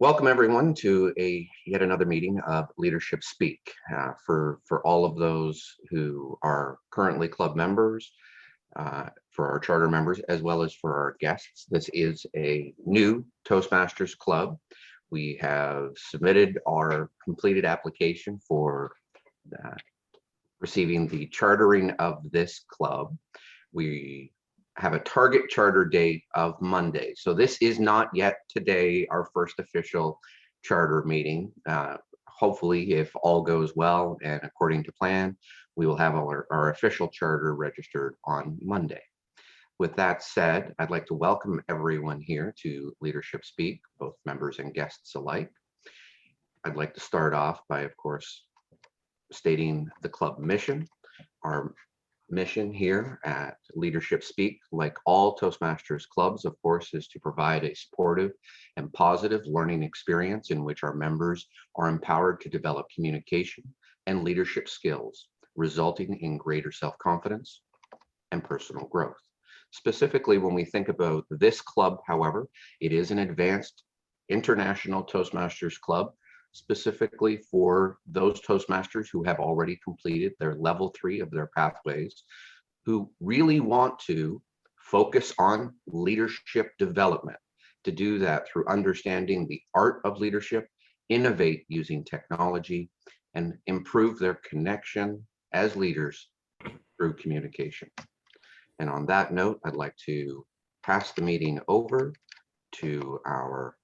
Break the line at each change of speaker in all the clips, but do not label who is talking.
Welcome everyone to yet another meeting of Leadership Speak. For all of those who are currently club members, for our charter members, as well as for our guests, this is a new Toastmasters Club. We have submitted our completed application for receiving the chartering of this club. We have a target charter date of Monday. So this is not yet today our first official charter meeting. Hopefully, if all goes well and according to plan, we will have our official charter registered on Monday. With that said, I'd like to welcome everyone here to Leadership Speak, both members and guests alike. I'd like to start off by, of course, stating the club mission. Our mission here at Leadership Speak, like all Toastmasters clubs, of course, is to provide a supportive and positive learning experience in which our members are empowered to develop communication and leadership skills, resulting in greater self-confidence and personal growth. Specifically, when we think about this club, however, it is an advanced international Toastmasters club, specifically for those Toastmasters who have already completed their level 3 of their pathways, who really want to focus on leadership development. To do that through understanding the art of leadership, innovate using technology, and improve their connection as leaders through communication. And on that note, I'd like to pass the meeting over to our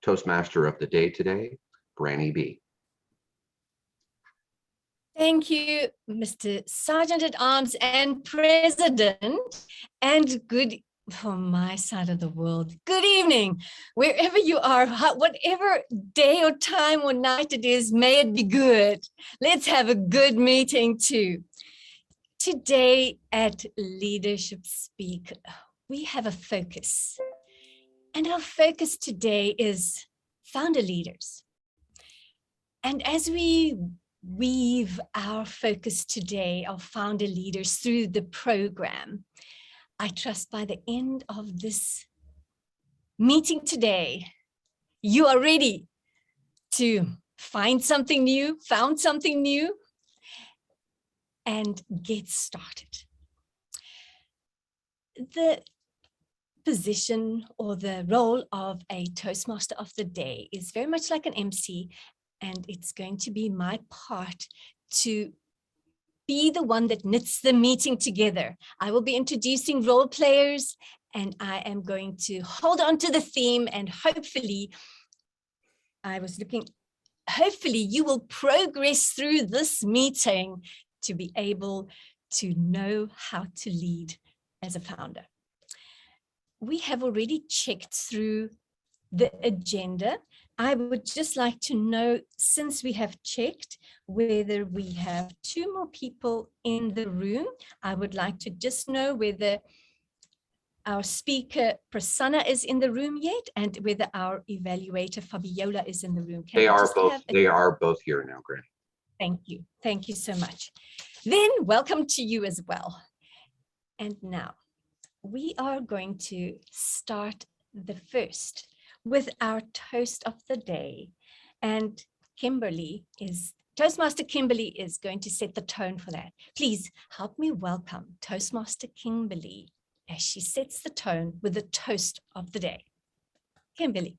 Toastmaster of the day today, Branny B.
Thank you, Mr. Sergeant at Arms and President, and from my side of the world, good evening, wherever you are, whatever day or time or night it is, may it be good. Let's have a good meeting too. Today at Leadership Speak, we have a focus. And our focus today is founder leaders. And as we weave our focus today of founder leaders through the program, I trust by the end of this meeting today, you are ready to found something new, and get started. The position or the role of a Toastmaster of the day is very much like an MC, and it's going to be my part to be the one that knits the meeting together. I will be introducing role players, and I am going to hold on to the theme, and hopefully you will progress through this meeting to be able to know how to lead as a founder. We have already checked through the agenda. I would just like to know, since we have checked, whether we have 2 more people in the room. I would like to just know whether our speaker, Prasanna, is in the room yet, and whether our evaluator, Fabiola, is in the room.
They are both here now, Granny.
Thank you. Thank you so much. Then welcome to you as well. And now, we are going to start the first with our toast of the day. And Toastmaster Kimberly is going to set the tone for that. Please help me welcome Toastmaster Kimberly as she sets the tone with the toast of the day. Kimberly.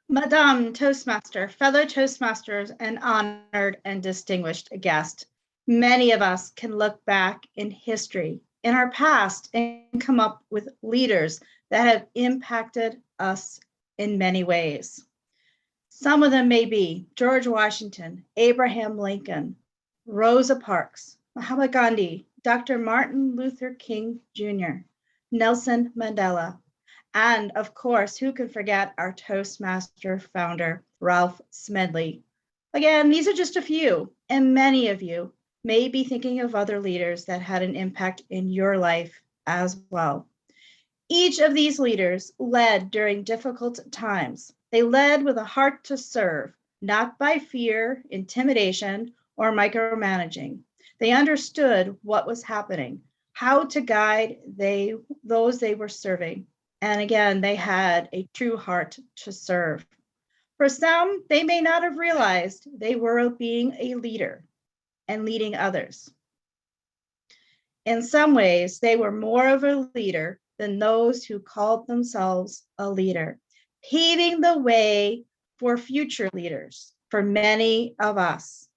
Madame Toastmaster, fellow Toastmasters, and honored and distinguished guest, many of us can look back in history, in our past, and come up with leaders that have impacted us in many ways. Some of them may be George Washington, Abraham Lincoln, Rosa Parks, Mahatma Gandhi, Dr. Martin Luther King Jr., Nelson Mandela, and of course, who can forget our Toastmaster founder, Ralph Smedley. Again, these are just a few, and many of you may be thinking of other leaders that had an impact in your life as well. Each of these leaders led during difficult times. They led with a heart to serve, not by fear, intimidation, or micromanaging. They understood what was happening, how to guide those they were serving. And again, they had a true heart to serve. For some, they may not have realized they were being a leader and leading others. In some ways, they were more of a leader than those who called themselves a leader, paving the way for future leaders, for many of us.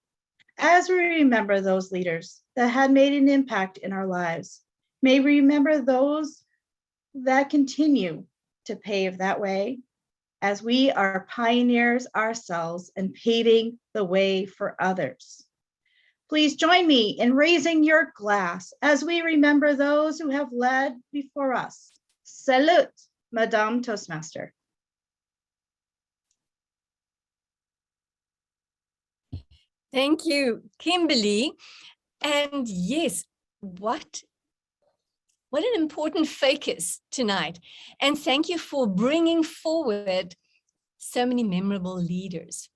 As we remember those leaders that had made an impact in our lives, may we remember those that continue to pave that way as we are pioneers ourselves and paving the way for others. Please join me in raising your glass as we remember those who have led before us. Salute, Madame Toastmaster.
Thank you, Kimberly. And yes, what an important focus tonight. And thank you for bringing forward so many memorable leaders.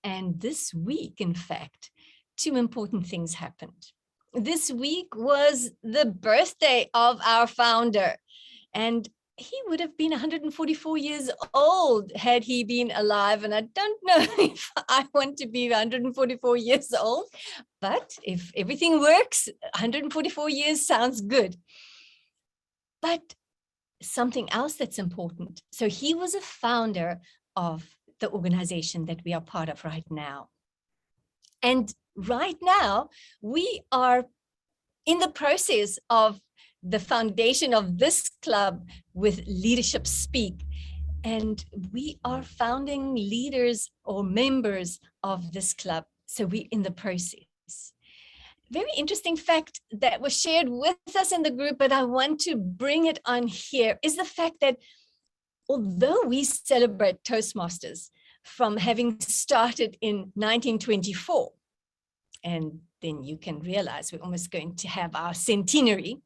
And this week, in fact, two important things happened. This week was the birthday of our founder, and he would have been 144 years old had he been alive. And I don't know if I want to be 144 years old, but if everything works, 144 years sounds good. But something else that's important. So he was a founder of the organization that we are part of right now. And right now, we are in the process of the foundation of this club with Leadership Speak. And we are founding leaders or members of this club. So we're in the process. Very interesting fact that was shared with us in the group, but I want to bring it on here, is the fact that although we celebrate Toastmasters from having started in 1924, and then you can realize we're almost going to have our centenary.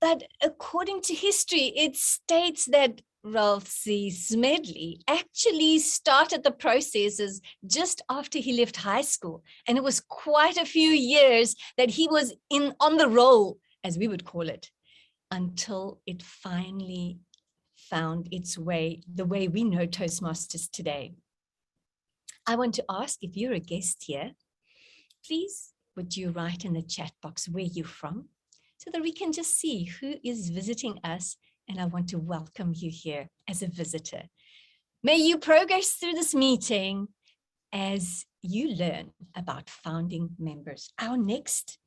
But according to history, it states that Ralph C. Smedley actually started the processes just after he left high school. And it was quite a few years that he was on the roll, as we would call it, until it finally found its way, the way we know Toastmasters today. I want to ask, if you're a guest here, please would you write in the chat box where you're from, so that we can just see who is visiting us, and I want to welcome you here as a visitor. May you progress through this meeting as you learn about founding members. Our next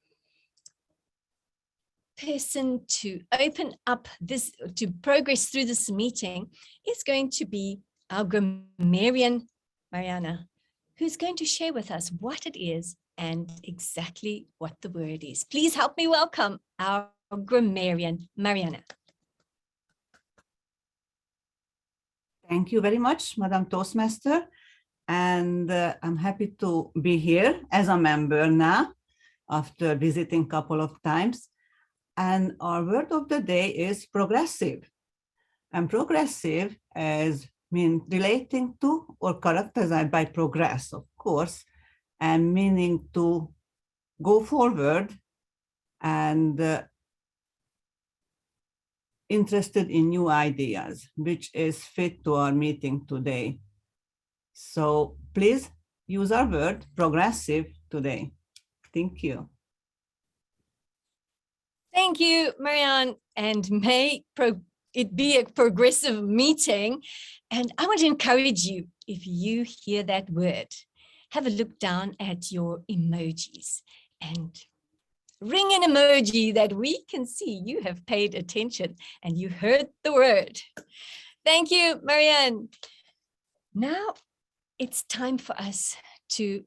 person to open up this, to progress through this meeting, is going to be our grammarian, Mariana, who's going to share with us what it is and exactly what the word is. Please help me welcome our grammarian, Mariana.
Thank you very much, Madam Toastmaster. And I'm happy to be here as a member now, after visiting a couple of times. And our word of the day is progressive. And progressive means relating to or characterized by progress, of course, and meaning to go forward and interested in new ideas, which is fit to our meeting today. So please use our word progressive today. Thank you.
Thank you, Marianne, and may it be a progressive meeting. And I want to encourage you, if you hear that word, have a look down at your emojis and ring an emoji that we can see you have paid attention and you heard the word. Thank you, Marianne. Now it's time for us to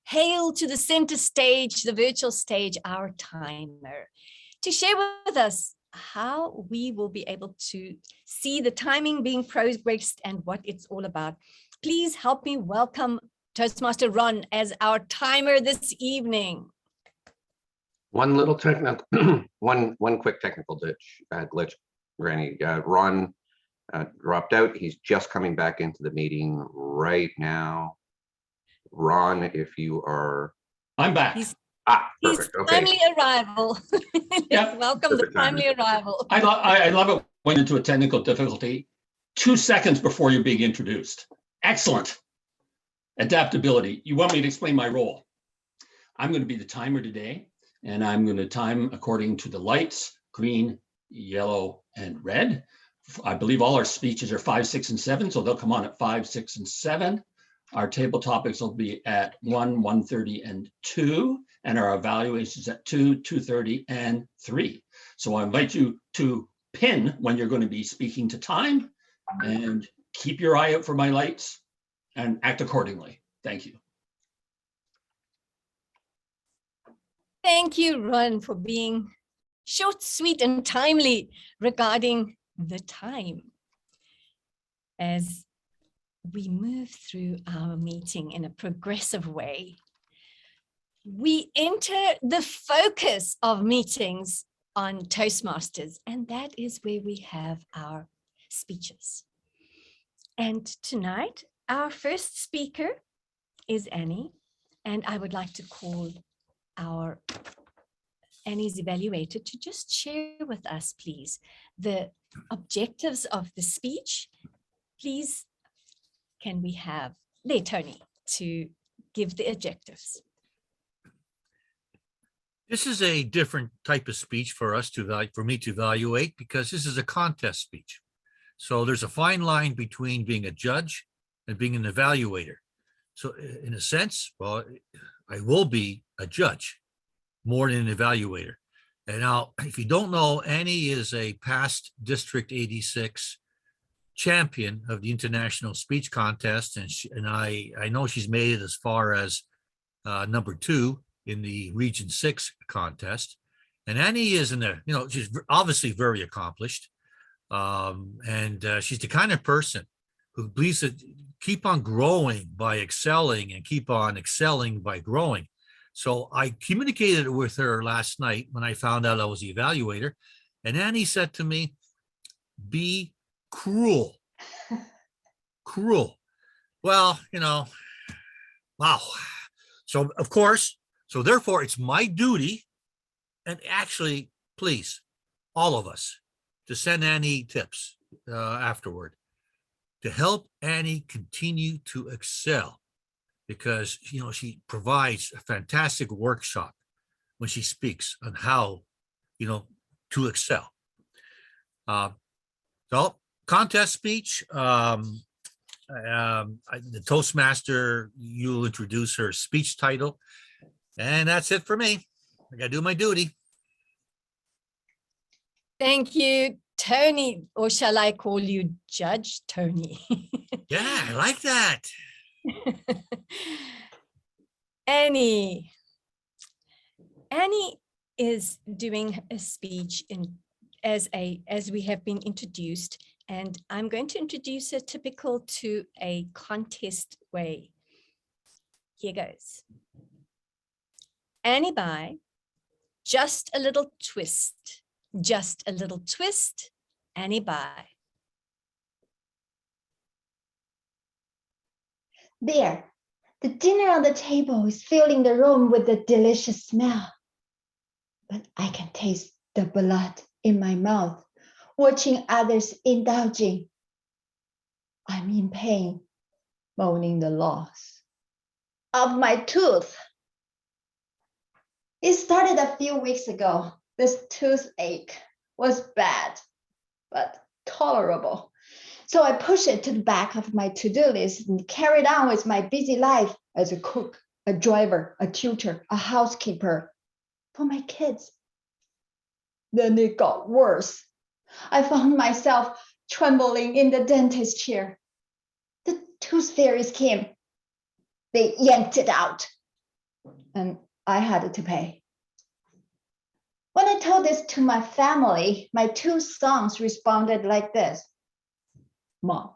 hail to the center stage, the virtual stage, our timer, to share with us how we will be able to see the timing being progressed and what it's all about. Please help me welcome Toastmaster Ron as our timer this evening.
One little technical, one quick technical glitch, Granny. Ron dropped out. He's just coming back into the meeting right now. Ron, if you are...
I'm back.
His
Perfect. Okay.
timely arrival.
Yeah.
Welcome the
Perfect timing.
timely arrival.
I love it when into a technical difficulty 2 seconds before you're being introduced. Excellent. Adaptability. You want me to explain my role? I'm going to be the timer today, and I'm going to time according to the lights, green, yellow, and red. I believe all our speeches are 5, 6, and 7, so they'll come on at 5, 6, and 7. Our table topics will be at 1, 1:30, and 2, and our evaluations at 2, 2:30, and 3. So I invite you to pin when you're going to be speaking to time, and keep your eye out for my lights and act accordingly. Thank you.
Thank you, Ron, for being short, sweet, and timely regarding the time. As we move through our meeting in a progressive way, we enter the focus of meetings on Toastmasters, and that is where we have our speeches. And tonight, our first speaker is Annie, and I would like to call our Annie's evaluator to just share with us, please, the objectives of the speech. Please, can we have there, Tony, to give the objectives?
This is a different type of speech for us to for me to evaluate, because this is a contest speech. So there's a fine line between being a judge and being an evaluator. So in a sense, well, I will be a judge more than an evaluator. And now, if you don't know, Annie is a past District 86 champion of the International Speech Contest, and I know she's made it as far as number 2 in the Region 6 contest. And Annie is she's obviously very accomplished, and she's the kind of person who believes that keep on growing by excelling and keep on excelling by growing. So I communicated with her last night when I found out I was the evaluator, and Annie said to me, "Be cruel." Cruel. Well, wow. So of course, so therefore it's my duty, and actually, please, all of us, to send Annie tips afterward to help Annie continue to excel, because she provides a fantastic workshop when she speaks on how to excel. So contest speech, the Toastmaster, you'll introduce her speech title, and that's it for me. I gotta do my duty.
Thank you, Tony, or shall I call you Judge Tony?
Yeah, I like that.
Annie is doing a speech as we have been introduced, and I'm going to introduce her typical to a contest way. Here goes. Annie Bai, just a little twist, just a little twist, Annie Bai.
There, the dinner on the table is filling the room with a delicious smell. But I can taste the blood in my mouth, watching others indulging. I'm in pain, mourning the loss of my tooth. It started a few weeks ago. This toothache was bad, but tolerable. So I pushed it to the back of my to-do list and carried on with my busy life as a cook, a driver, a tutor, a housekeeper for my kids. Then it got worse. I found myself trembling in the dentist chair. The tooth fairies came. They yanked it out, and I had to pay. When I told this to my family, my 2 sons responded like this. Mom,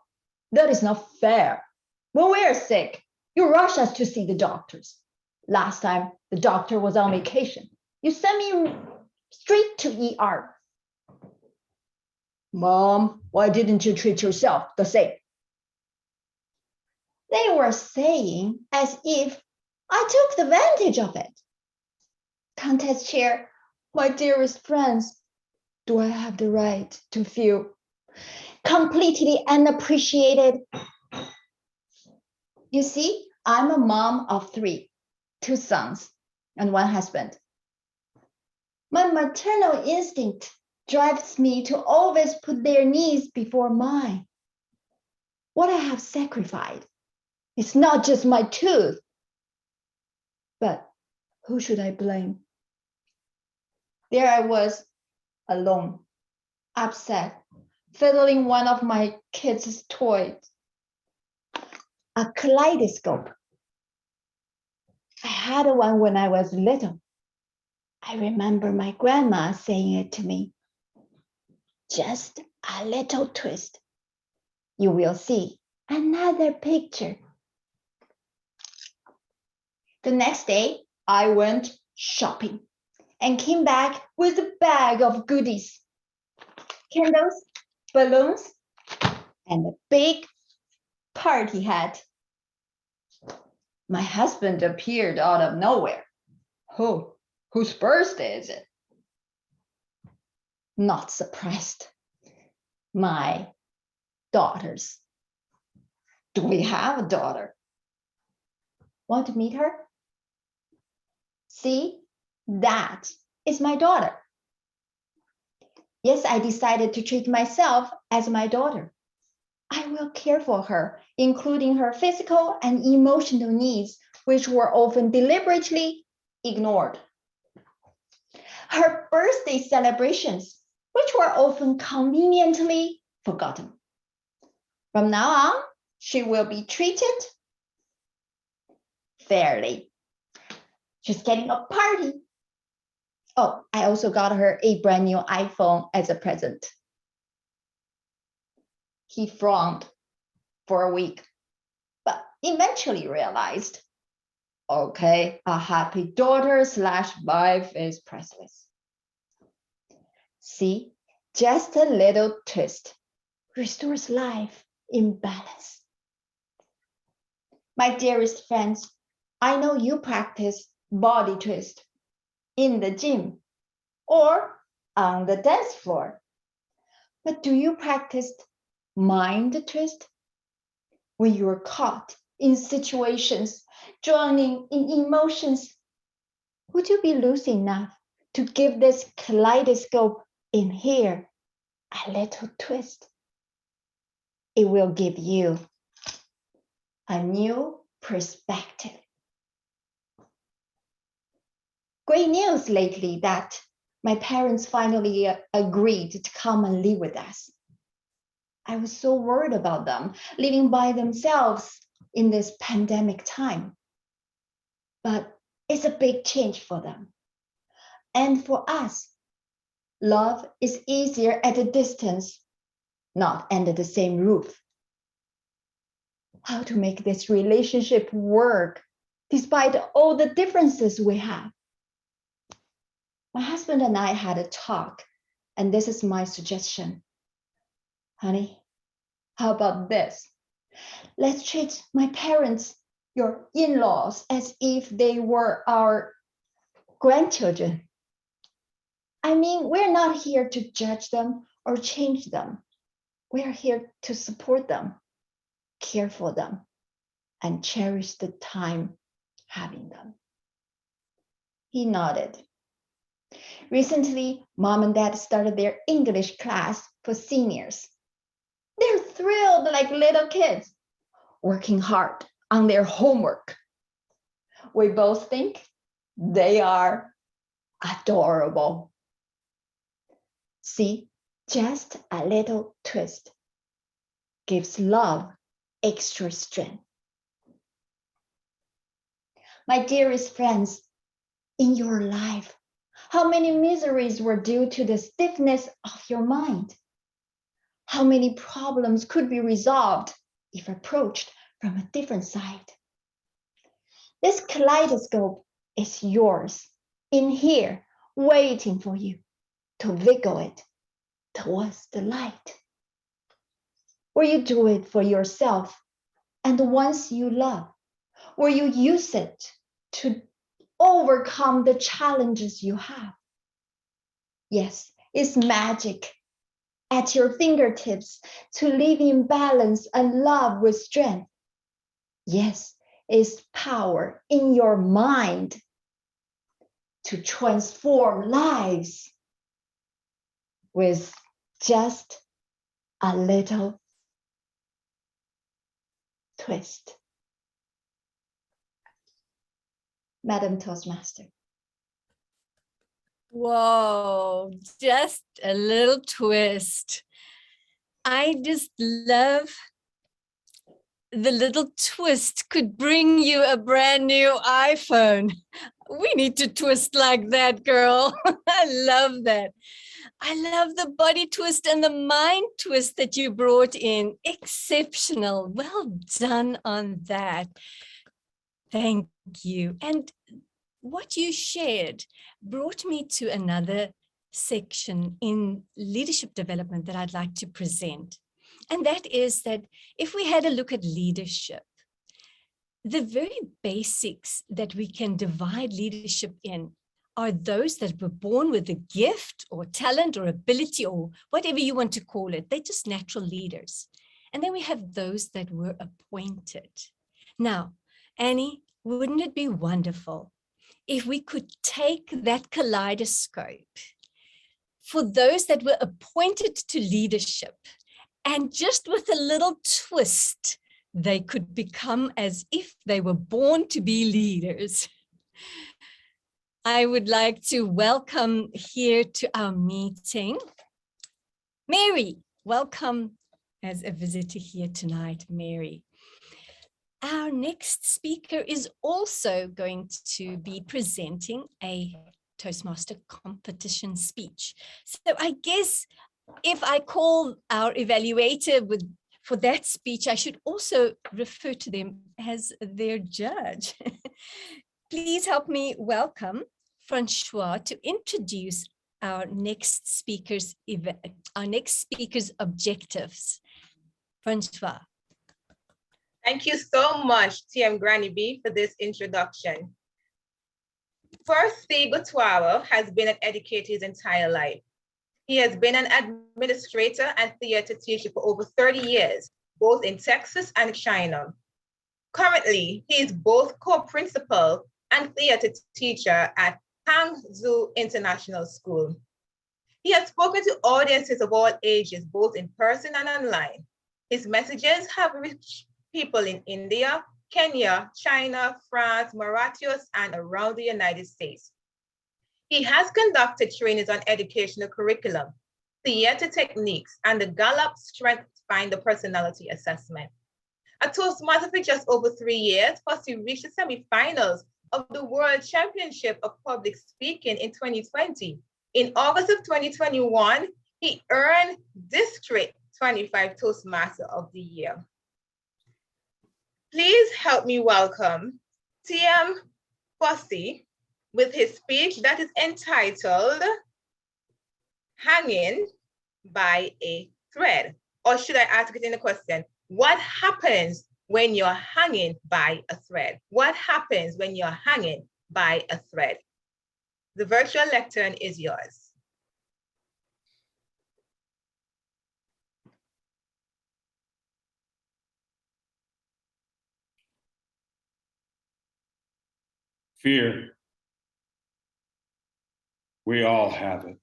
that is not fair. When we are sick, you rush us to see the doctors. Last time, the doctor was on vacation. You sent me straight to ER. Mom, why didn't you treat yourself the same? They were saying as if I took advantage of it. Contest chair, my dearest friends, do I have the right to feel completely unappreciated? You see, I'm a mom of 3, 2 sons and 1 husband. My maternal instinct drives me to always put their needs before mine. What I have sacrificed is not just my tooth, but who should I blame? There I was, alone, upset, fiddling one of my kids' toys, a kaleidoscope. I had one when I was little. I remember my grandma saying it to me. Just a little twist. You will see another picture. The next day, I went shopping and came back with a bag of goodies, candles, balloons, and a big party hat. My husband appeared out of nowhere. Oh, whose birthday is it? Not surprised. My daughter's. Do we have a daughter? Want to meet her? See, that is my daughter. Yes, I decided to treat myself as my daughter. I will care for her, including her physical and emotional needs, which were often deliberately ignored. Her birthday celebrations, which were often conveniently forgotten. From now on, she will be treated fairly. She's getting a party. Oh, I also got her a brand new iPhone as a present. He frowned for a week, but eventually realized, okay, a happy daughter/wife is priceless. See, just a little twist restores life in balance. My dearest friends, I know you practice body twist in the gym or on the dance floor, but do you practice mind twist? When you're caught in situations, drowning in emotions, would you be loose enough to give this kaleidoscope in here a little twist? It will give you a new perspective. Great news lately that my parents finally agreed to come and live with us. I was so worried about them living by themselves in this pandemic time. But it's a big change for them. And for us, love is easier at a distance, not under the same roof. How to make this relationship work despite all the differences we have? My husband and I had a talk, and this is my suggestion. Honey, how about this? Let's treat my parents, your in-laws, as if they were our grandchildren. I mean, we're not here to judge them or change them. We're here to support them, care for them, and cherish the time having them. He nodded. Recently, mom and dad started their English class for seniors. They're thrilled like little kids, working hard on their homework. We both think they are adorable. See, just a little twist gives love extra strength. My dearest friends, in your life, how many miseries were due to the stiffness of your mind? How many problems could be resolved if approached from a different side? This kaleidoscope is yours, in here, waiting for you to wiggle it towards the light. Will you do it for yourself and the ones you love? Will you use it to overcome the challenges you have. Yes, it's magic at your fingertips to live in balance and love with strength. Yes, it's power in your mind to transform lives with just a little twist. Madam Toastmaster.
Whoa, just a little twist. I just love the little twist could bring you a brand new iPhone. We need to twist like that, girl. I love that. I love the body twist and the mind twist that you brought in. Exceptional. Well done on that. Thank you. And what you shared brought me to another section in leadership development that I'd like to present. And that is that if we had a look at leadership, the very basics that we can divide leadership in are those that were born with a gift or talent or ability or whatever you want to call it. They're just natural leaders. And then we have those that were appointed. Now, Annie, wouldn't it be wonderful if we could take that kaleidoscope for those that were appointed to leadership, and just with a little twist, they could become as if they were born to be leaders. I would like to welcome here to our meeting, Mary. Welcome as a visitor here tonight, Mary. Our next speaker is also going to be presenting a Toastmaster competition speech. So I guess if I call our evaluator for that speech, I should also refer to them as their judge. Please help me welcome Francois to introduce our next speaker's objectives. Francois.
Thank you so much, TM Granny B, for this introduction. First, Steve Gutwara has been an educator his entire life. He has been an administrator and theater teacher for over 30 years, both in Texas and China. Currently, he is both co-principal and theater teacher at Hangzhou International School. He has spoken to audiences of all ages, both in person and online. His messages have reached people in India, Kenya, China, France, Mauritius, and around the United States. He has conducted trainings on educational curriculum, theater techniques, and the Gallup Strength Finder personality assessment. A Toastmaster for just over 3 years, plus he reached the semifinals of the World Championship of Public Speaking in 2020. In August of 2021, he earned District 25 Toastmaster of the Year. Please help me welcome TM Fossey with his speech that is entitled Hanging by a Thread. Or should I ask it in a question? What happens when you're hanging by a thread? What happens when you're hanging by a thread? The virtual lectern is yours.
Fear. We all have it.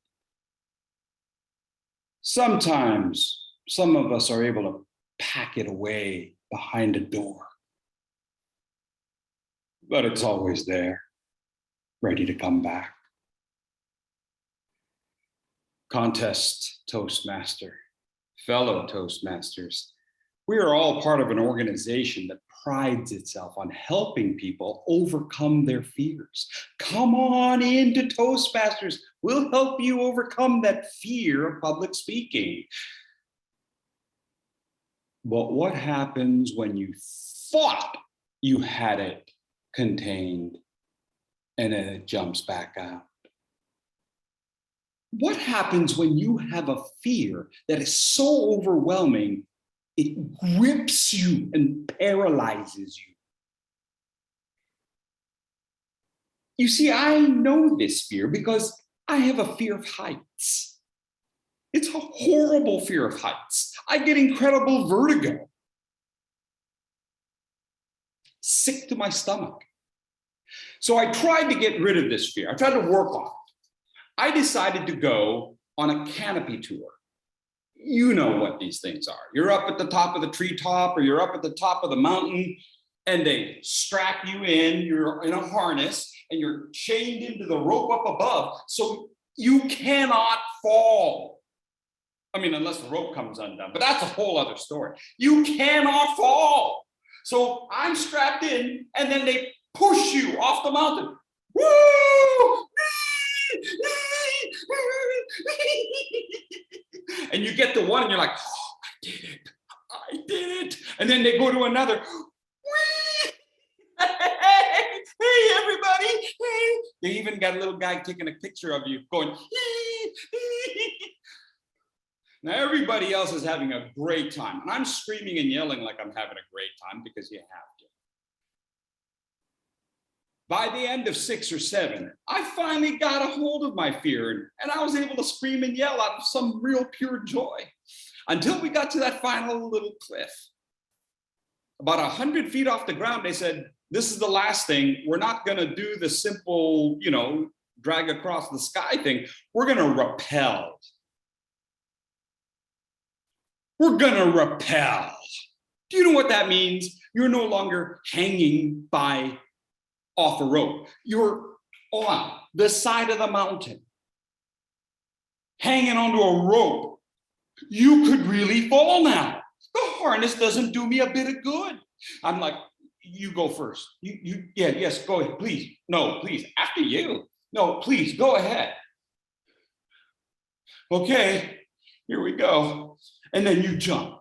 Sometimes some of us are able to pack it away behind a door, but it's always there, ready to come back. Contest Toastmaster, fellow Toastmasters, we are all part of an organization that prides itself on helping people overcome their fears. Come on into Toastmasters. We'll help you overcome that fear of public speaking. But what happens when you thought you had it contained and then it jumps back out? What happens when you have a fear that is so overwhelming it grips you and paralyzes you? You see, I know this fear because I have a fear of heights. It's a horrible fear of heights. I get incredible vertigo. Sick to my stomach. So I tried to get rid of this fear. I tried to work on it. I decided to go on a canopy tour. You know what these things are. You're up at the top of the treetop or you're up at the top of the mountain and they strap you in, you're in a harness and you're chained into the rope up above so you cannot fall. I mean, unless the rope comes undone, but that's a whole other story. You cannot fall. So I'm strapped in and then they push you off the mountain. Woo! And you get to one and you're like, oh, I did it. And then they go to another. Hey, everybody. Hey. They even got a little guy taking a picture of you going, Now everybody else is having a great time. And I'm screaming and yelling like I'm having a great time because you have to. By the end of 6 or 7, I finally got a hold of my fear and I was able to scream and yell out of some real pure joy until we got to that final little cliff. About 100 feet off the ground, they said, this is the last thing. We're not gonna do the simple, drag across the sky thing. We're gonna rappel. We're gonna rappel. Do you know what that means? You're no longer hanging off a rope. You're on the side of the mountain, hanging onto a rope. You could really fall now. The harness doesn't do me a bit of good. I'm like, you go first. Yes, go ahead, please. No, please, after you. No, please, go ahead. Okay, here we go. And then you jump,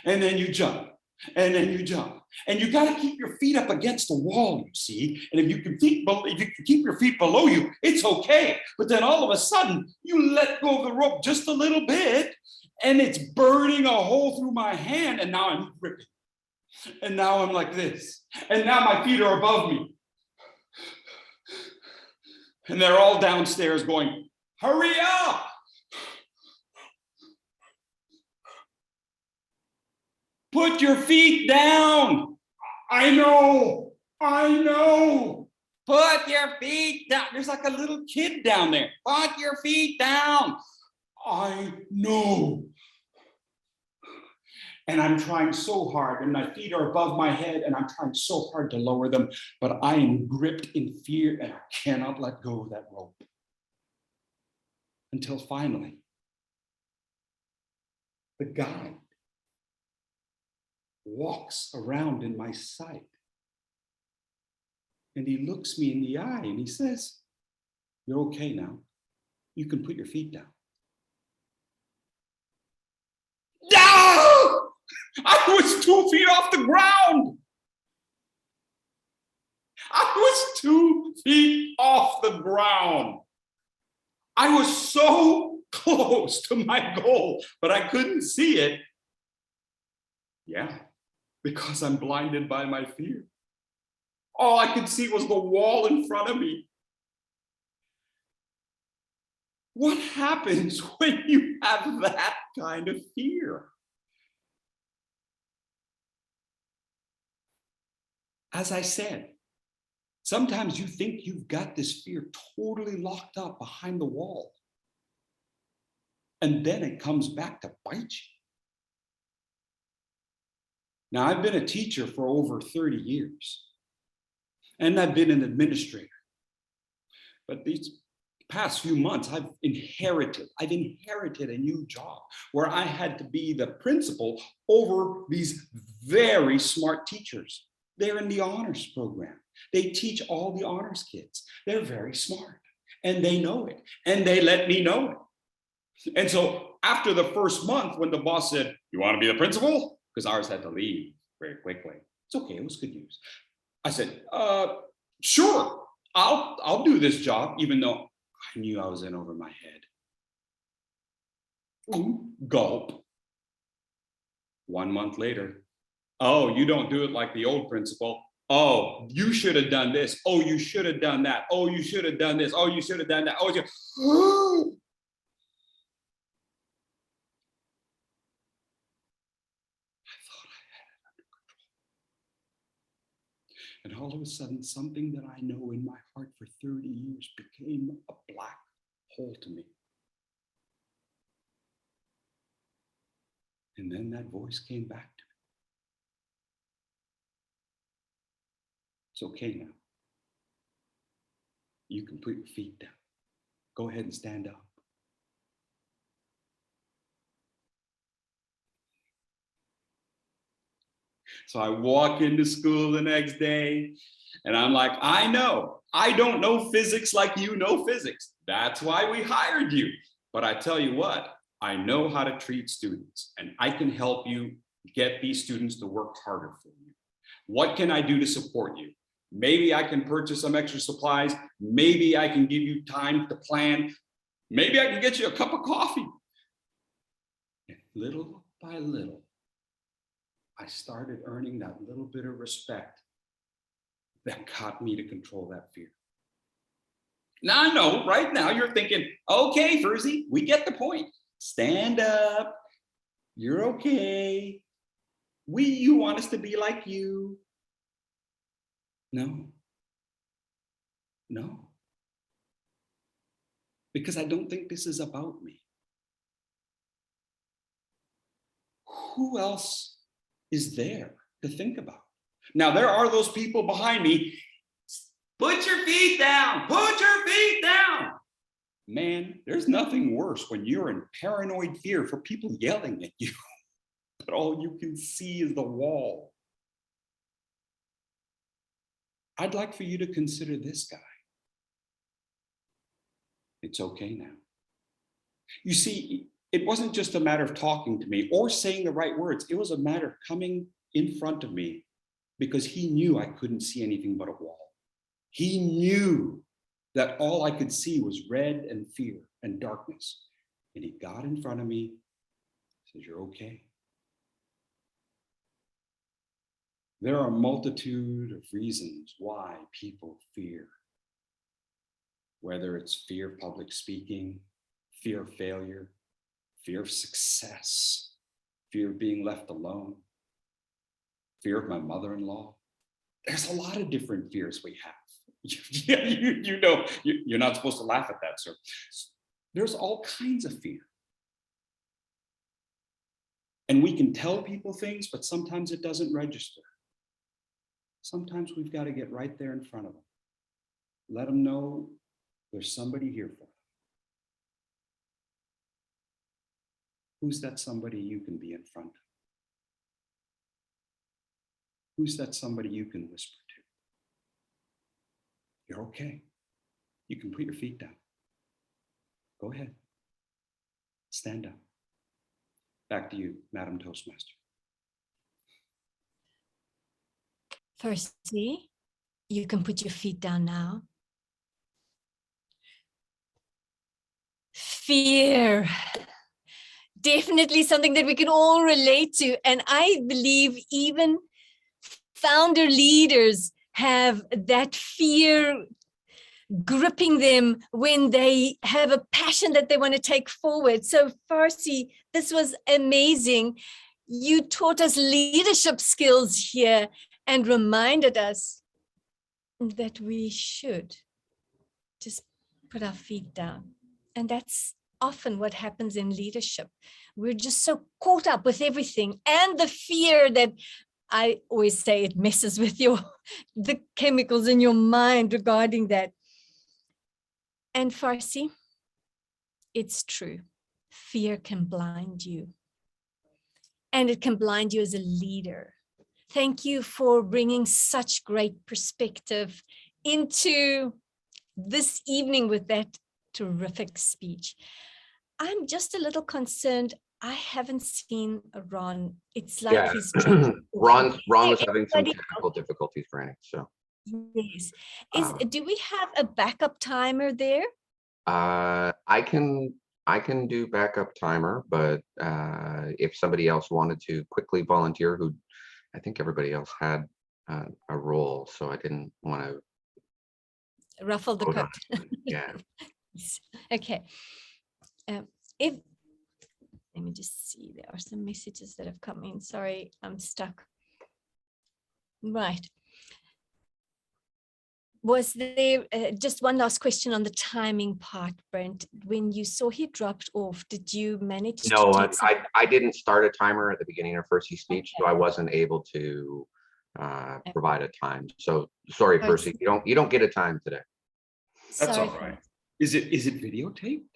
and then you jump, and then you jump. And you got to keep your feet up against the wall, you see. And if you can keep your feet below you, it's okay. But then all of a sudden, you let go of the rope just a little bit, and it's burning a hole through my hand, and now I'm gripping. And now I'm like this. And now my feet are above me. And they're all downstairs going, hurry up. Put your feet down. I know. Put your feet down. There's like a little kid down there. Put your feet down. I know. And I'm trying so hard, and my feet are above my head, and I'm trying so hard to lower them, but I am gripped in fear, and I cannot let go of that rope. Until finally, the guide walks around in my sight. And he looks me in the eye and he says, you're okay now. You can put your feet down. No! I was 2 feet off the ground. I was 2 feet off the ground. I was so close to my goal, but I couldn't see it. Yeah, because I'm blinded by my fear. All I could see was the wall in front of me. What happens when you have that kind of fear? As I said, sometimes you think you've got this fear totally locked up behind the wall. And then it comes back to bite you. Now, I've been a teacher for over 30 years. And I've been an administrator. But these past few months, I've inherited a new job where I had to be the principal over these very smart teachers. They're in the honors program. They teach all the honors kids. They're very smart and they know it and they let me know it. And so after the first month, when the boss said, you want to be the principal? Because ours had to leave very quickly. It's okay, it was good news. I said, sure, I'll do this job, even though I knew I was in over my head. Ooh, gulp. 1 month later, oh, you don't do it like the old principal. Oh, you should have done this. Oh, you should have done that. Oh, you should have done this. Oh, you should have done that. Oh, you. And all of a sudden, something that I know in my heart for 30 years became a black hole to me. And then that voice came back to me. It's okay now. You can put your feet down. Go ahead and stand up. So I walk into school the next day and I'm like, I know, I don't know physics like you know physics. That's why we hired you. But I tell you what, I know how to treat students and I can help you get these students to work harder for you. What can I do to support you? Maybe I can purchase some extra supplies. Maybe I can give you time to plan. Maybe I can get you a cup of coffee. And little by little, I started earning that little bit of respect that got me to control that fear. Now I know right now you're thinking, okay, Furzy, we get the point. Stand up. You're okay. You want us to be like you. No. Because I don't think this is about me. Who else is there to think about? Now, there are those people behind me. Put your feet down, put your feet down. Man, there's nothing worse when you're in paranoid fear for people yelling at you, but all you can see is the wall. I'd like for you to consider this guy. It's okay now. You see, it wasn't just a matter of talking to me or saying the right words. It was a matter of coming in front of me because he knew I couldn't see anything but a wall. He knew that all I could see was red and fear and darkness. And he got in front of me, said, "You're okay." There are a multitude of reasons why people fear. Whether it's fear of public speaking, fear of failure, fear of success, fear of being left alone, fear of my mother-in-law. There's a lot of different fears we have. You know, you're not supposed to laugh at that, sir. There's all kinds of fear. And we can tell people things, but sometimes it doesn't register. Sometimes we've got to get right there in front of them. Let them know there's somebody here for them. Who's that somebody you can be in front of? Who's that somebody you can whisper to? You're okay. You can put your feet down. Go ahead. Stand up. Back to you, Madam Toastmaster.
Firstly, you can put your feet down now. Fear. Definitely something that we can all relate to. And I believe even founder leaders have that fear gripping them when they have a passion that they want to take forward. So Farsi, this was amazing. You taught us leadership skills here and reminded us that we should just put our feet down. And that's often what happens in leadership. We're just so caught up with everything and the fear that I always say it messes with the chemicals in your mind regarding that. And Farsi, it's true. Fear can blind you. And it can blind you as a leader. Thank you for bringing such great perspective into this evening with that terrific speech. I'm just a little concerned. I haven't seen Ron. It's like
Yeah,
he's
Ron was having some
Anybody
technical difficulties, Franny. So
yes.
Um,
Do we have a backup timer there?
I can do backup timer, but if somebody else wanted to quickly volunteer, who I think everybody else had a role, so I didn't want to
Ruffle the
vote on
coat.
it. Yeah.
Okay. If let me just see, there are some messages that have come in. Sorry, I'm stuck. Right. Was there just one last question on the timing part, Brent? When you saw he dropped off, did you manage to
No,
take some?
I didn't start a timer at the beginning of Percy's speech, so
Okay.
I wasn't able to provide a time. So sorry,
Oh,
Percy, you don't get a time today.
That's
Sorry
all
for
right. Is it videotaped?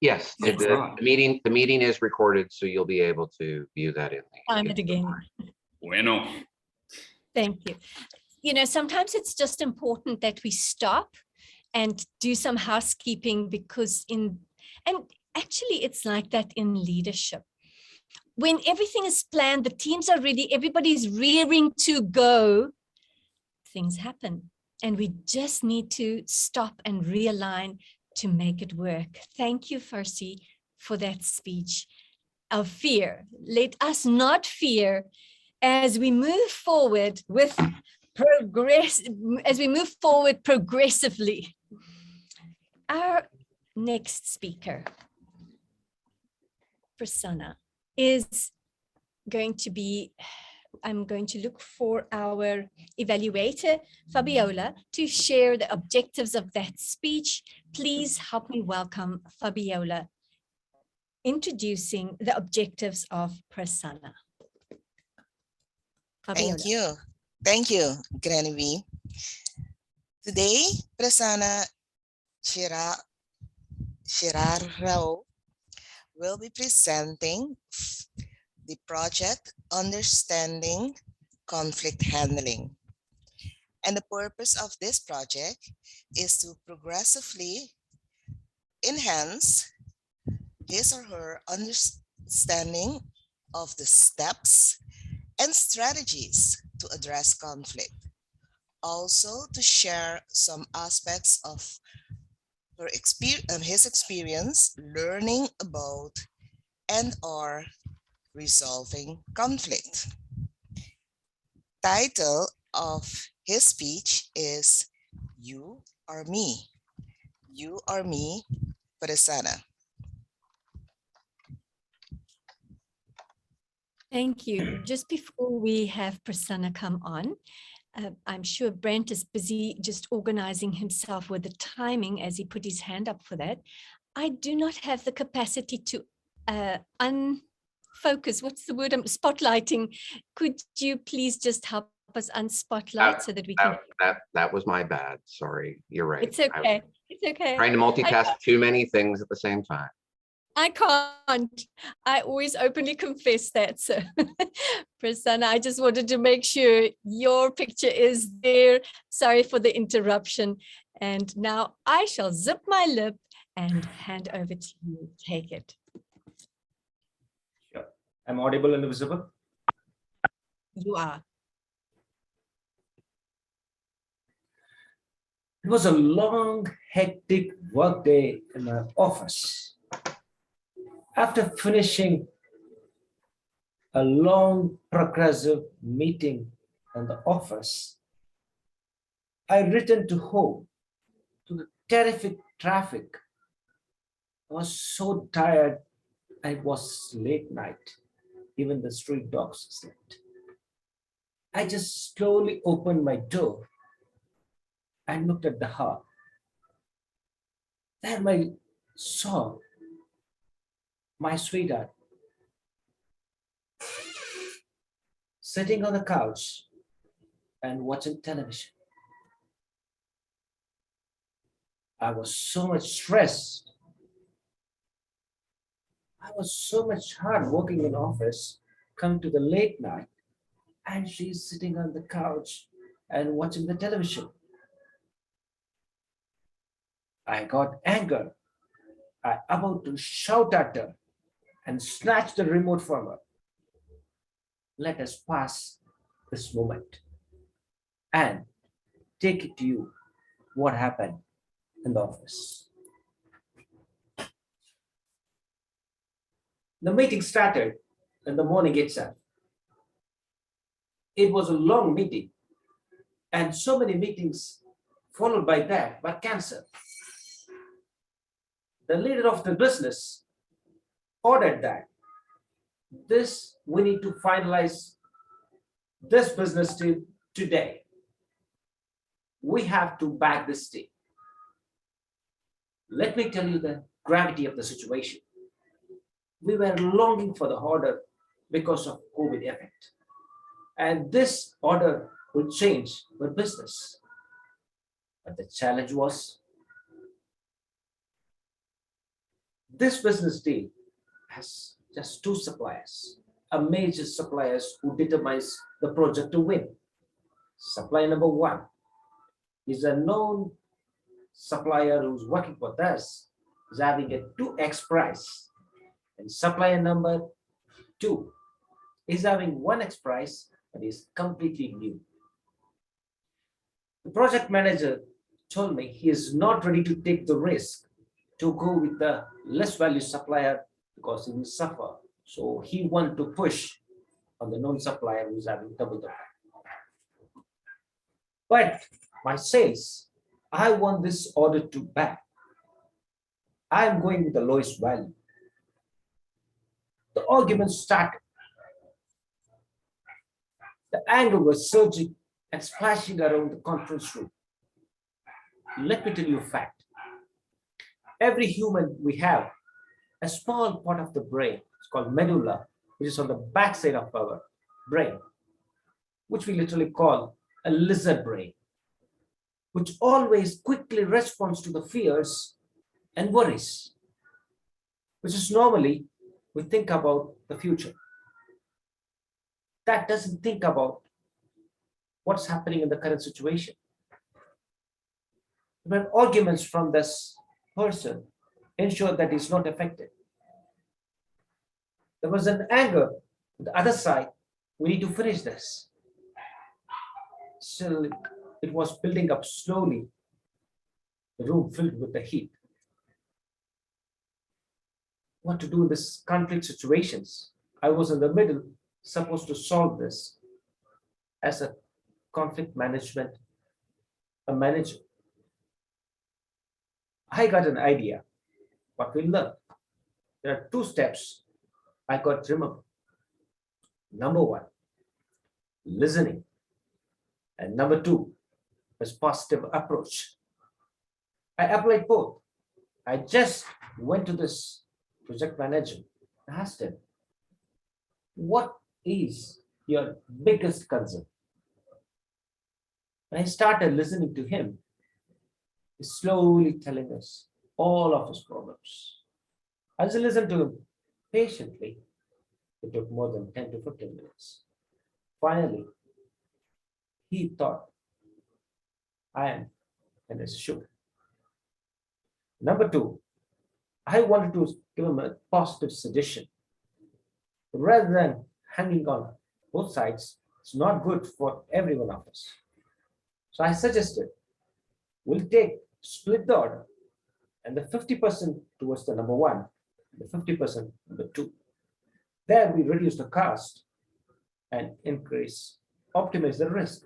Yes,
Yes.
the meeting is recorded, so you'll be able to view that in the.
time it again.
Bueno.
Thank you. You know, sometimes it's just important that we stop and do some housekeeping, because and actually it's like that in leadership. When everything is planned, the teams are ready, everybody's rearing to go, things happen. And we just need to stop and realign to make it work. Thank you, Percy, for that speech of fear. Let us not fear as we move forward with progressively. Our next speaker, Prasanna, is going to be, I'm going to look for our evaluator, Fabiola, to share the objectives of that speech. Please help me welcome Fabiola, introducing the objectives of Prasanna.
Thank you. Thank you, Granny V. Today, Prasanna Shirarao will be presenting the project Understanding Conflict Handling. And the purpose of this project is to progressively enhance his or her understanding of the steps and strategies to address conflict. Also to share some aspects of his experience learning about and/or resolving conflict. Title of his speech is You Are Me. You Are Me, Prasanna.
Thank you. Just before we have Prasanna come on, I'm sure Brent is busy just organizing himself with the timing as he put his hand up for that. I do not have the capacity to unfocus. What's the word? I'm spotlighting. Could you please just help us unspotlight so that we can?
That was my bad. Sorry, you're right.
It's okay. It's okay.
Trying to multitask too many things at the same time.
I can't. I always openly confess that. So, Prasanna, I just wanted to make sure your picture is there. Sorry for the interruption. And now I shall zip my lip and hand over to you. Take it.
Sure. I'm audible and visible?
You are.
It was a long, hectic workday in my office. After finishing a long, progressive meeting in the office, I returned to home to the terrific traffic. I was so tired. It was late night. Even the street dogs slept. I just slowly opened my door and looked at the hall. Then I saw my sweetheart sitting on the couch and watching television. I was so much stressed. I was so much hard working in office, come to the late night, and she's sitting on the couch and watching the television. I got anger. I about to shout at her and snatch the remote from her. Let us pass this moment and take it to you what happened in the office. The meeting started in the morning itself. It was a long meeting And so many meetings followed by that were canceled. The leader of the business ordered that we need to finalize this business deal today. We have to back this deal. Let me tell you the gravity of the situation. We were longing for the order because of COVID effect. And this order will change our business. But the challenge was this business deal has just two suppliers, a major suppliers who determines the project to win. Supplier number one is a known supplier who's working with us, is having a 2x price. And supplier number two is having 1x price, but is completely new. The project manager told me he is not ready to take the risk to go with the less value supplier because he will suffer. So he wanted to push on the known supplier who's having double the price. But my sales, I want this order to back. I'm going with the lowest value. The argument started. The anger was surging and splashing around the conference room. Let me tell you a fact. Every human we have a small part of the brain, it's called medulla, which is on the backside of our brain, which we literally call a lizard brain, which always quickly responds to the fears and worries, which is normally we think about the future. That doesn't think about what's happening in the current situation. When arguments from this person ensure that he's not affected. There was an anger on the other side. We need to finish this. Still, it was building up slowly. The room filled with the heat. What to do in this conflict situations? I was in the middle, supposed to solve this as a conflict management, a manager. I got an idea what we learned. There are two steps I got to remember. Number one, listening. And number two is positive approach. I applied both. I just went to this project manager and asked him, what is your biggest concern? When I started listening to him, he's slowly telling us all of his problems. As I listened to him patiently, it took more than 10 to 15 minutes. Finally, he thought, I am in his shoe. Number two, I wanted to give him a positive suggestion. Rather than hanging on both sides, it's not good for every one of us. So I suggested we'll split the order and the 50% towards the number one, the 50% number two. There we reduce the cost and optimize the risk.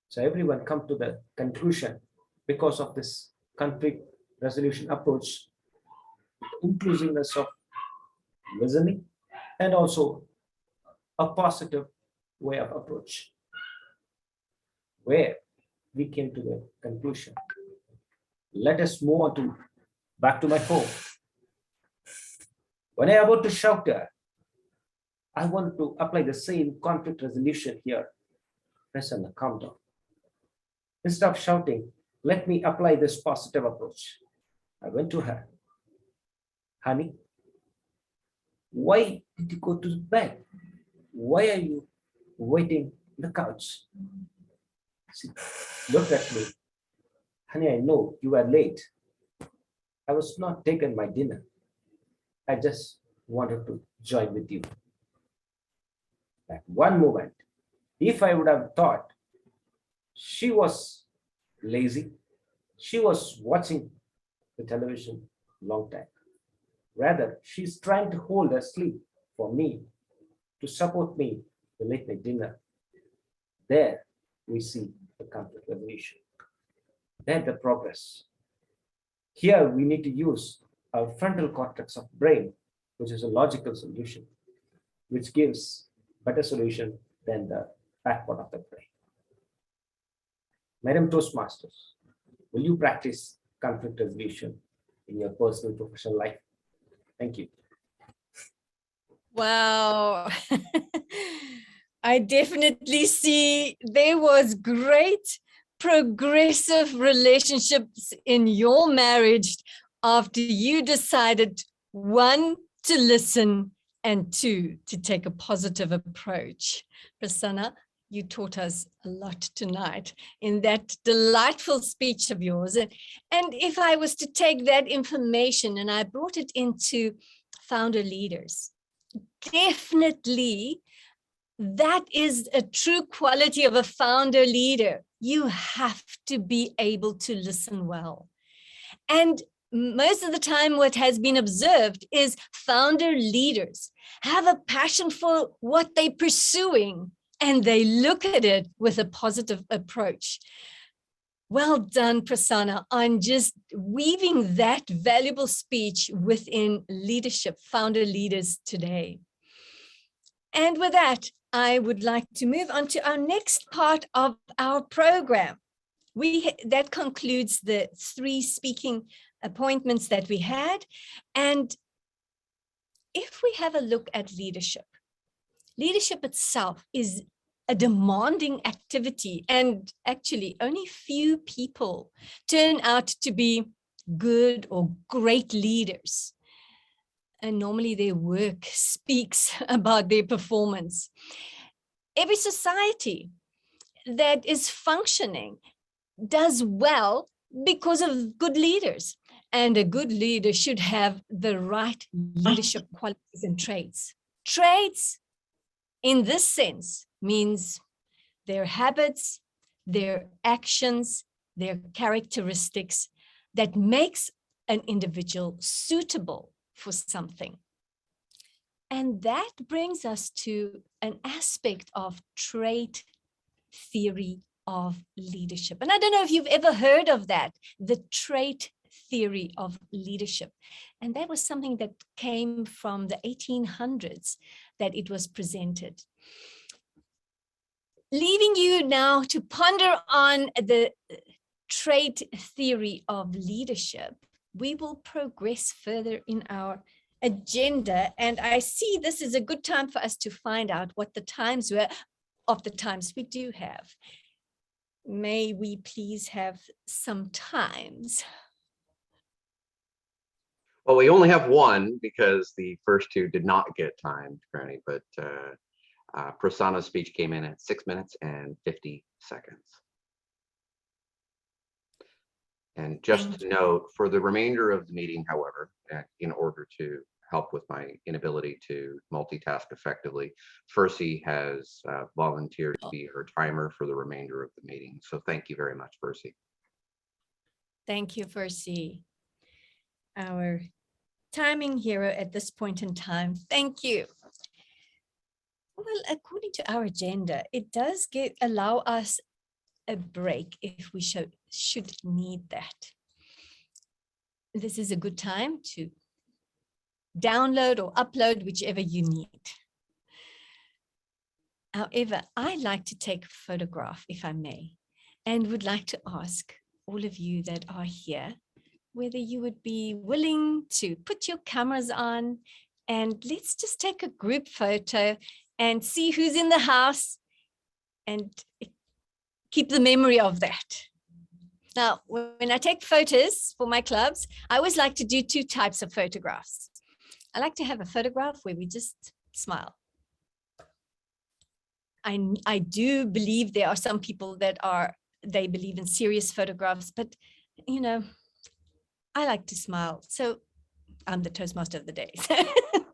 So everyone come to the conclusion because of this conflict resolution approach, inclusiveness of listening and also a positive way of approach, where we came to the conclusion. Let us move on back to my phone. When I about to shout there, I want to apply the same conflict resolution here. Press on the countdown. Instead of shouting, let me apply this positive approach. I went to her. Honey, why did you go to bed? Why are you waiting on the couch? She looked at me. Honey, I know you are late. I was not taking my dinner. I just wanted to join with you. At one moment, if I would have thought she was lazy, she was watching the television long time. Rather, she's trying to hold her sleep for me to support me the late night dinner. There, we see the conflict resolution. Then the progress. Here we need to use our frontal cortex of brain, which is a logical solution, which gives better solution than the back part of the brain. Madam Toastmasters, will you practice conflict resolution in your personal professional life? Thank you.
Wow. I definitely see there was great progressive relationships in your marriage after you decided, one, to listen, and two, to take a positive approach. Prasanna, you taught us a lot tonight in that delightful speech of yours. And if I was to take that information and I brought it into founder leaders, definitely that is a true quality of a founder leader. You have to be able to listen well. And most of the time, what has been observed is founder leaders have a passion for what they're pursuing, and they look at it with a positive approach. Well done, Prasanna, on just weaving that valuable speech within leadership, founder leaders today. And with that, I would like to move on to our next part of our program. That concludes the 3 speaking appointments that we had. And if we have a look at leadership, leadership itself is a demanding activity, and actually only few people turn out to be good or great leaders. And normally their work speaks about their performance. Every society that is functioning does well because of good leaders. And a good leader should have the right leadership qualities and traits. Traits, in this sense, means their habits, their actions, their characteristics that makes an individual suitable for something. And that brings us to an aspect of trait theory of leadership. And I don't know if you've ever heard of that, the trait theory of leadership. And that was something that came from the 1800s that it was presented. Leaving you now to ponder on the trait theory of leadership, we will progress further in our agenda. And I see this is a good time for us to find out what the times were of the times we do have. May we please have some times?
Well, we only have one because the first 2 did not get timed, Granny, but Prasanna's speech came in at 6 minutes and 50 seconds. And just to note, for the remainder of the meeting, however, in order to help with my inability to multitask effectively, Percy has volunteered to be her timer for the remainder of the meeting. So thank you very much, Percy.
Thank you, Percy, our timing hero at this point in time. Thank you. Well, according to our agenda, it does allow us a break if we should need that. This is a good time to download or upload, whichever you need. However, I like to take a photograph, if I may, and would like to ask all of you that are here whether you would be willing to put your cameras on and let's just take a group photo and see who's in the house and keep the memory of that. Now, when I take photos for my clubs, I always like to do 2 types of photographs. I like to have a photograph where we just smile. I do believe there are some people that they believe in serious photographs, but you know, I like to smile. So I'm the Toastmaster of the day.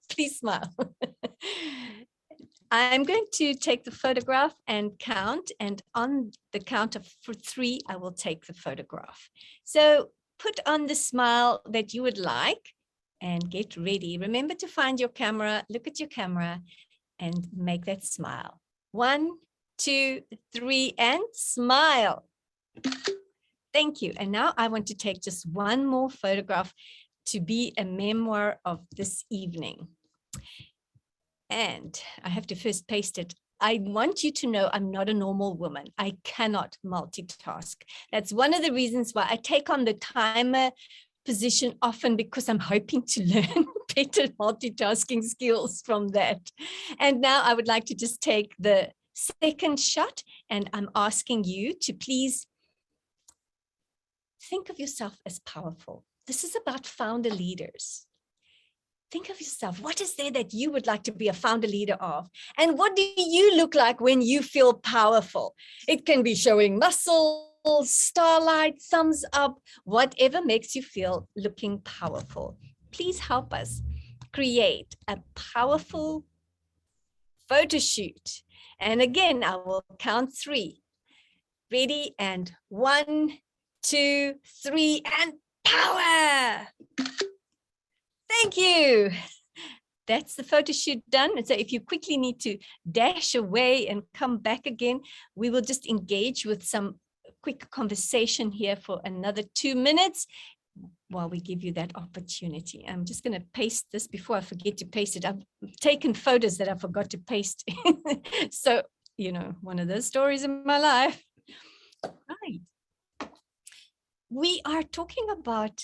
Please smile. I'm going to take the photograph and count, and on the count of 3, I will take the photograph. So put on the smile that you would like and get ready. Remember to find your camera, look at your camera and make that smile. 1, 2, 3, and smile. Thank you. And now I want to take just one more photograph to be a memoir of this evening. And I have to first paste it. I want you to know I'm not a normal woman. I cannot multitask. That's one of the reasons why I take on the timer position often, because I'm hoping to learn better multitasking skills from that. And now I would like to just take the second shot, and I'm asking you to please think of yourself as powerful. This is about founder leaders. Think of yourself. What is there that you would like to be a founder leader of? And what do you look like when you feel powerful? It can be showing muscles, starlight, thumbs up, whatever makes you feel looking powerful. Please help us create a powerful photo shoot. And again, I will count 3. Ready? And 1, 2, 3, and power. Thank you. That's the photo shoot done. And so if you quickly need to dash away and come back again, we will just engage with some quick conversation here for another 2 minutes while we give you that opportunity. I'm just going to paste this before I forget to paste it. I've taken photos that I forgot to paste. So, you know, one of those stories in my life. Right. We are talking about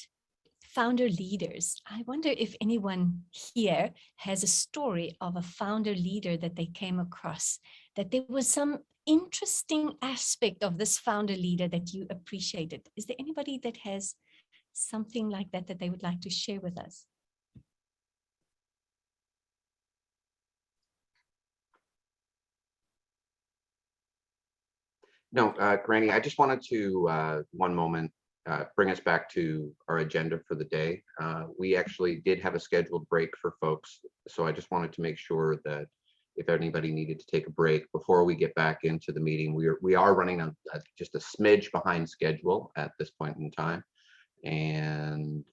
founder leaders. I wonder if anyone here has a story of a founder leader that they came across, that there was some interesting aspect of this founder leader that you appreciated. Is there anybody that has something like that that they would like to share with us?
No, Granny, I just wanted to, one moment, bring us back to our agenda for the day. We actually did have a scheduled break for folks, so I just wanted to make sure that if anybody needed to take a break before we get back into the meeting, we are running just a smidge behind schedule at this point in time. And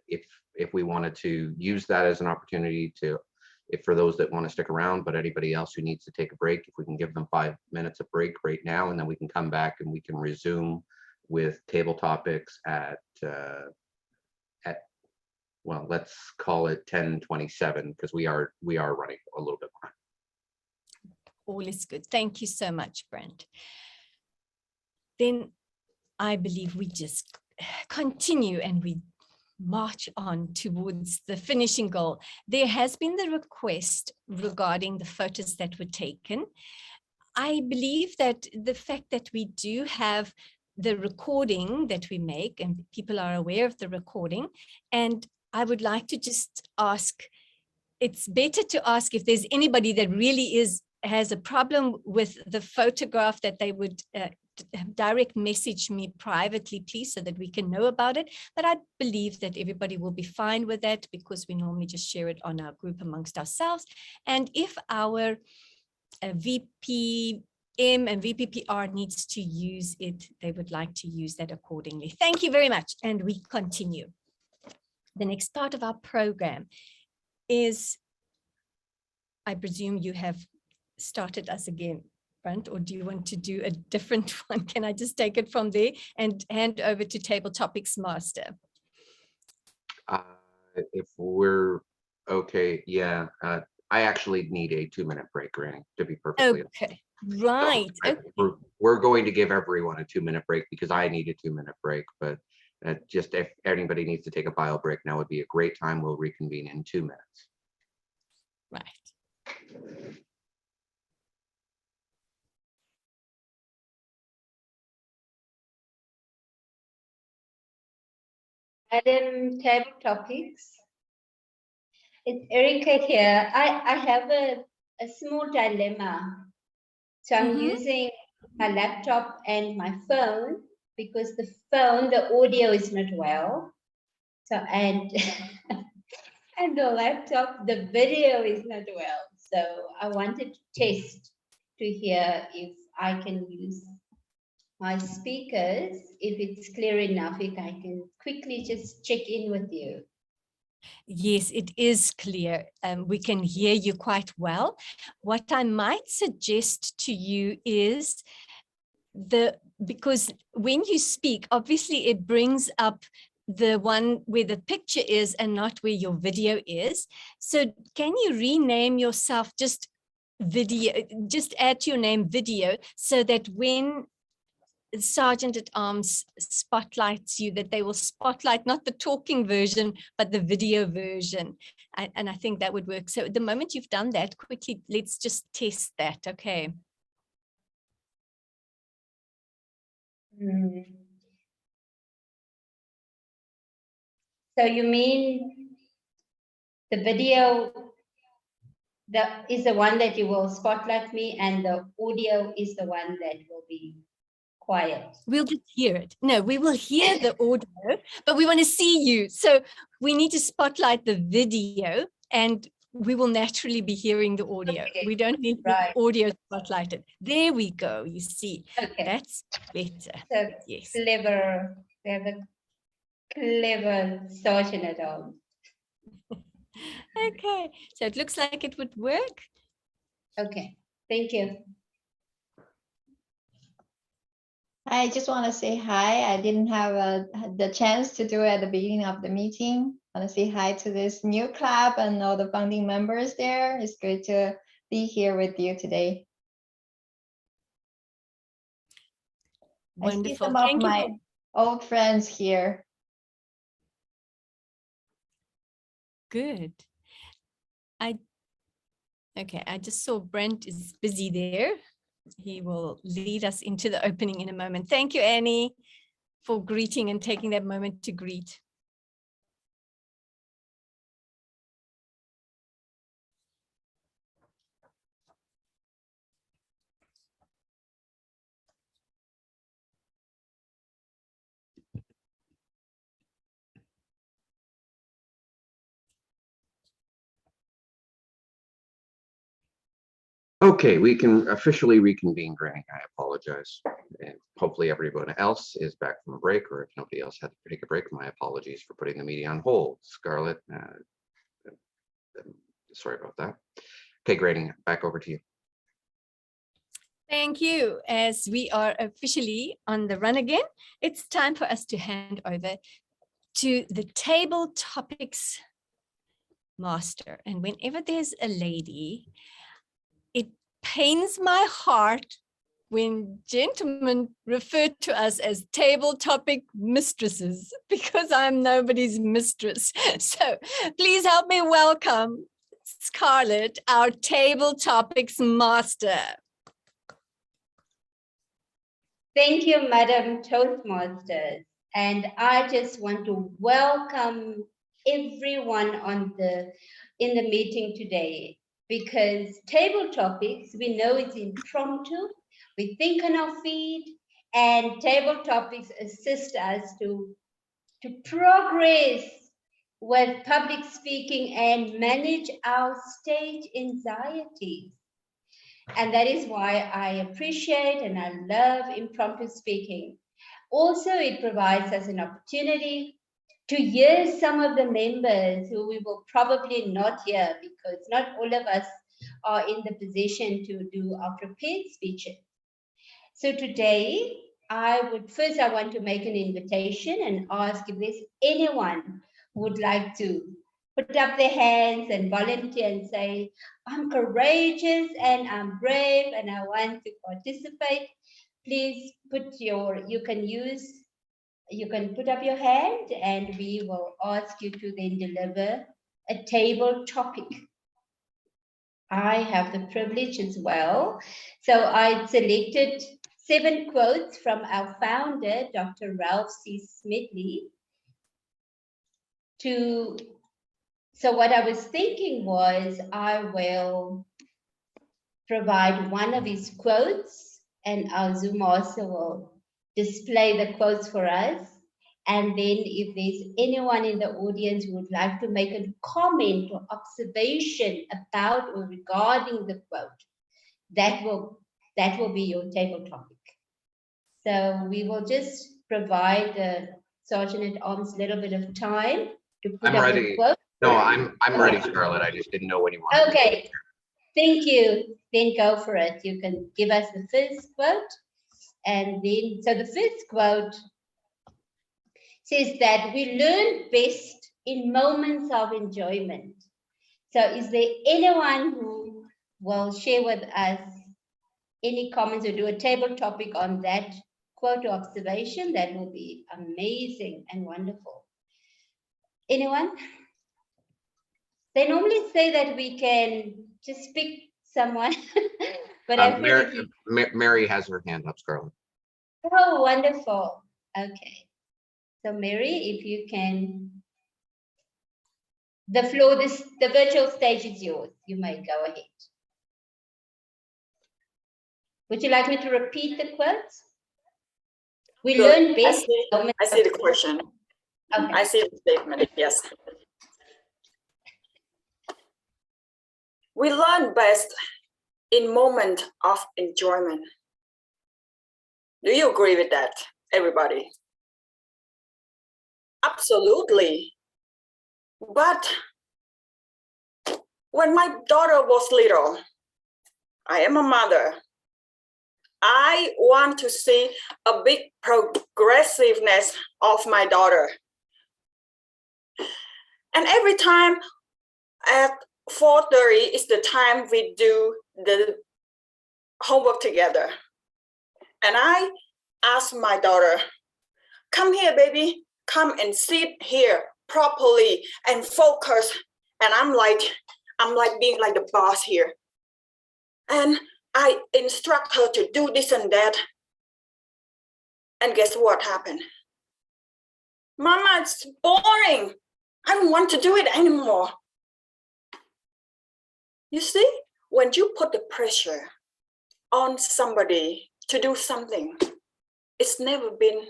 if we wanted to use that as an opportunity to, if for those that want to stick around, but anybody else who needs to take a break, if we can give them 5 minutes of break right now, and then we can come back and we can resume with table topics at well, let's call it 10:27, because we are running a little bit more.
All is good. Thank you so much, Brent. Then I believe we just continue and we march on towards the finishing goal. There has been the request regarding the photos that were taken. I believe that the fact that we do have the recording that we make and people are aware of the recording, and I would like to just ask, it's better to ask if there's anybody that really has a problem with the photograph, that they would direct message me privately, please, so that we can know about it. But I believe that everybody will be fine with that, because we normally just share it on our group amongst ourselves. And if our VPM and VPPR needs to use it, they would like to use that accordingly. Thank you very much. And we continue. The next part of our program is, I presume you have started us again, Brent, or do you want to do a different one? Can I just take it from there and hand over to Table Topics Master?
If we're okay, yeah. I actually need a 2-minute break, Granny, to be perfectly honest.
Okay, right.
So we're going to give everyone a 2-minute break, because I need a 2-minute break, but just if anybody needs to take a bio break, now would be a great time. We'll reconvene in 2 minutes.
Right.
Madam Table Topics, it's Erica here. I have a small dilemma. So I'm using my laptop and my phone, because the phone, the audio is not well. So, and and the laptop, the video is not well. So I wanted to test to hear if I can use my speakers, if it's clear enough, if I can quickly just check in with you.
Yes, it is clear. We can hear you quite well. What I might suggest to you is because when you speak, obviously it brings up the one where the picture is and not where your video is. So can you rename yourself just video, just add to your name video, so that when Sergeant at Arms spotlights you, that they will spotlight not the talking version, but the video version. And I think that would work. So the moment you've done that, quickly, let's just test that, okay?
So you mean the video that is the one that you will spotlight me, and the audio is the one that will be quiet?
We'll just hear it. No, we will hear the audio, but we want to see you. So we need to spotlight the video, and we will naturally be hearing the audio.
Okay.
We don't need
Right.
the audio spotlighted. There we go. You see,
Okay.
that's better.
So
Yes.
clever Sergeant at Arms.
Okay. So it looks like it would work.
Okay, thank you.
I just want to say hi. I didn't have the chance to do it at the beginning of the meeting. I want to say hi to this new club and all the founding members there. It's good to be here with you today. I see
Wonderful.
some of
Thank you.
my old friends here.
Good. Okay, I just saw Brent is busy there. He will lead us into the opening in a moment. Thank you, Annie, for greeting and taking that moment to greet.
Okay, we can officially reconvene, Granny. I apologize. And hopefully everyone else is back from a break, or if nobody else had to take a break, my apologies for putting the meeting on hold. Scarlett, sorry about that. Okay, Granny, back over to you.
Thank you. As we are officially on the run again, it's time for us to hand over to the table topics master. And whenever there's a lady, it pains my heart when gentlemen refer to us as table topic mistresses, because I'm nobody's mistress. So please help me welcome Scarlett, our table topics master.
Thank you, Madam Toastmasters. And I just want to welcome everyone in the meeting today, because table topics, we know it's impromptu, we think on our feet, and table topics assist us to progress with public speaking and manage our stage anxieties. And that is why I appreciate and I love impromptu speaking. Also, it provides us an opportunity to hear some of the members who we will probably not hear, because not all of us are in the position to do our prepared speeches. So today, I want to make an invitation and ask if there's anyone who would like to put up their hands and volunteer and say, I'm courageous and I'm brave and I want to participate. Please you can put up your hand and we will ask you to then deliver a table topic. I have the privilege as well. So I selected 7 quotes from our founder, Dr. Ralph C. Smedley. So what I was thinking was I will provide one of his quotes and our Zoom master will display the quotes for us. And then if there's anyone in the audience who would like to make a comment or observation about or regarding the quote, that will be your table topic. So we will just provide Sergeant at Arms a little bit of time to put
I'm
up
ready.
the quote.
No, I'm ready, Scarlett. I just didn't know when you wanted.
Okay, thank you. Then go for it. You can give us the first quote. And then, so the first quote says that we learn best in moments of enjoyment. So is there anyone who will share with us any comments or do a table topic on that quote or observation? That will be amazing and wonderful. Anyone? They normally say that we can just pick someone, but I feel like
Mary has her hand up, Scarlett.
oh, wonderful. Okay. So Mary, if you can, the floor, the virtual stage is yours. You may go ahead. Would you like me to repeat the quotes? We learn best.
I see the question.
Okay.
I see the statement, yes. We learn best in moment of enjoyment. Do you agree with that, everybody? Absolutely. But when my daughter was little, I am a mother. I want to see a big progressiveness of my daughter. And every time at 4:30 is the time we do the homework together. And I asked my daughter, come here, baby, come and sit here properly and focus. And I'm like being like the boss here. And I instruct her to do this and that. And guess what happened? Mama, it's boring. I don't want to do it anymore. You see, when you put the pressure on somebody to do something, it's never been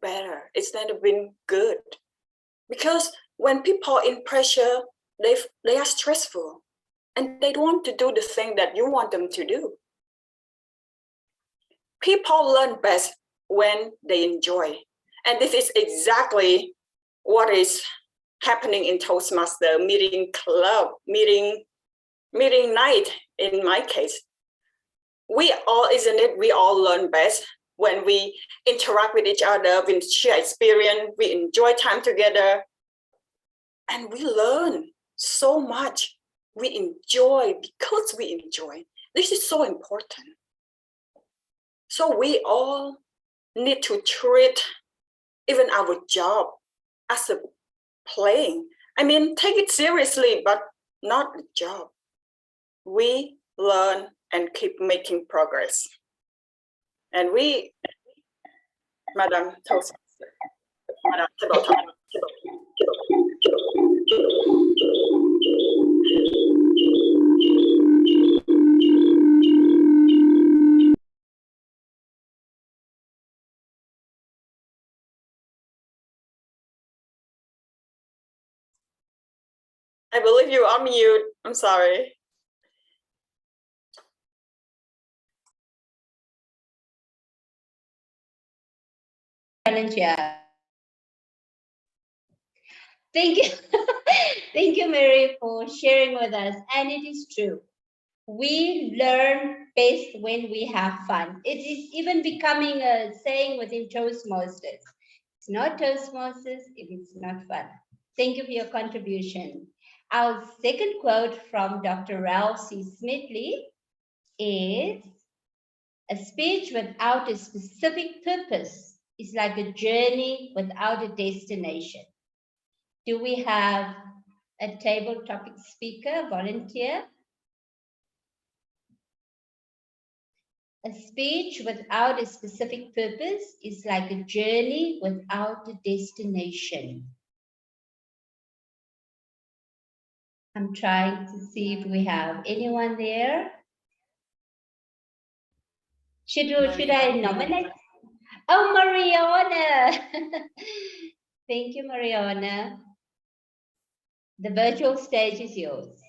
better. It's never been good. Because when people are in pressure, they are stressful and they don't want to do the thing that you want them to do. People learn best when they enjoy. And this is exactly what is happening in Toastmaster meeting club, meeting night in my case. We all learn best when we interact with each other, we share experience, we enjoy time together, and we learn so much. We enjoy because we enjoy. This is so important. So we all need to treat even our job as a playing. I mean, take it seriously, but not a job. We learn and keep making progress. And we, Madam Toastmaster, Madam I believe you are mute. I'm sorry.
Yeah. Thank you. Thank you, Mary, for sharing with us. And it is true. We learn best when we have fun. It is even becoming a saying within Toastmasters. It's not Toastmasters if it's not fun. Thank you for your contribution. Our second quote from Dr. Ralph C. Smithley is, a speech without a specific purpose is like a journey without a destination. Do we have a table topic speaker, volunteer? A speech without a specific purpose is like a journey without a destination. I'm trying to see if we have anyone there. Should I nominate? Oh, Mariana. Thank you, Mariana. The virtual stage is yours.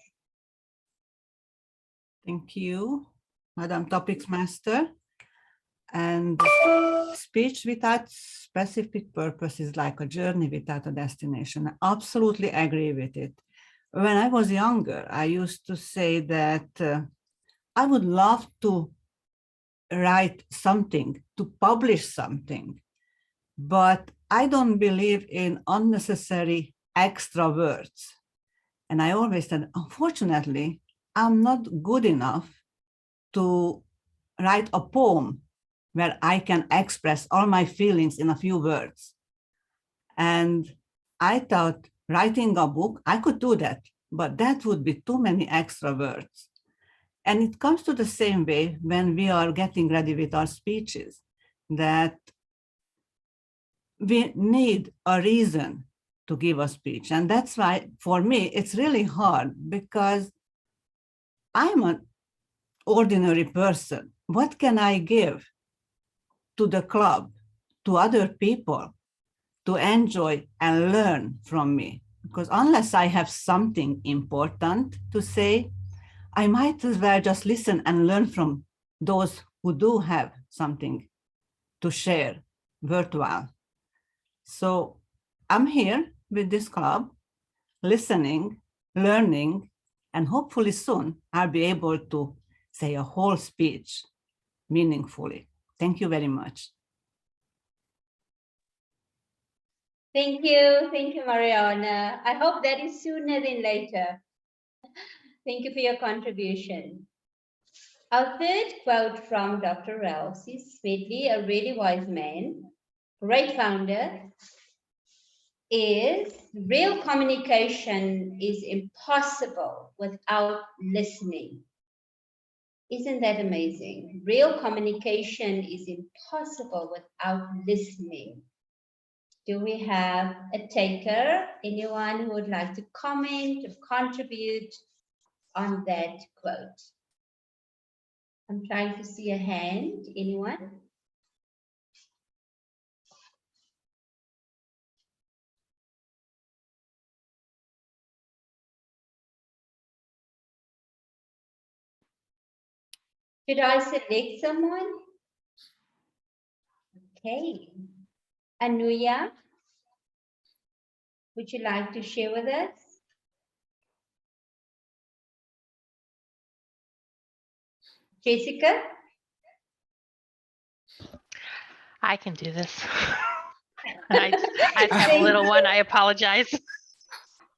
Thank you, Madam Topics Master. And speech without specific purpose is like a journey without a destination. I absolutely agree with it. When I was younger, I used to say that I would love to write something, to publish something, but I don't believe in unnecessary extra words. And I always said, unfortunately, I'm not good enough to write a poem where I can express all my feelings in a few words. And I thought writing a book, I could do that, but that would be too many extra words. And it comes to the same way when we are getting ready with our speeches, that we need a reason to give a speech. And that's why, for me, it's really hard because I'm an ordinary person. What can I give to the club, to other people, to enjoy and learn from me? Because unless I have something important to say, I might as well just listen and learn from those who do have something to share worthwhile. So I'm here with this club, listening, learning, and hopefully soon I'll be able to say a whole speech meaningfully. Thank you very much.
Thank you, Mariana. I hope that is sooner than later. Thank you for your contribution. Our third quote from Dr. Ralph C. Smedley, a really wise man, great founder, is real communication is impossible without listening. Isn't that amazing? Real communication is impossible without listening. Do we have a taker? Anyone who would like to comment or contribute on that quote? I'm trying to see a hand. Anyone? Should I select someone? Okay. Anuya, would you like to share with us? Jessica?
I can do this. I have a little one. I apologize.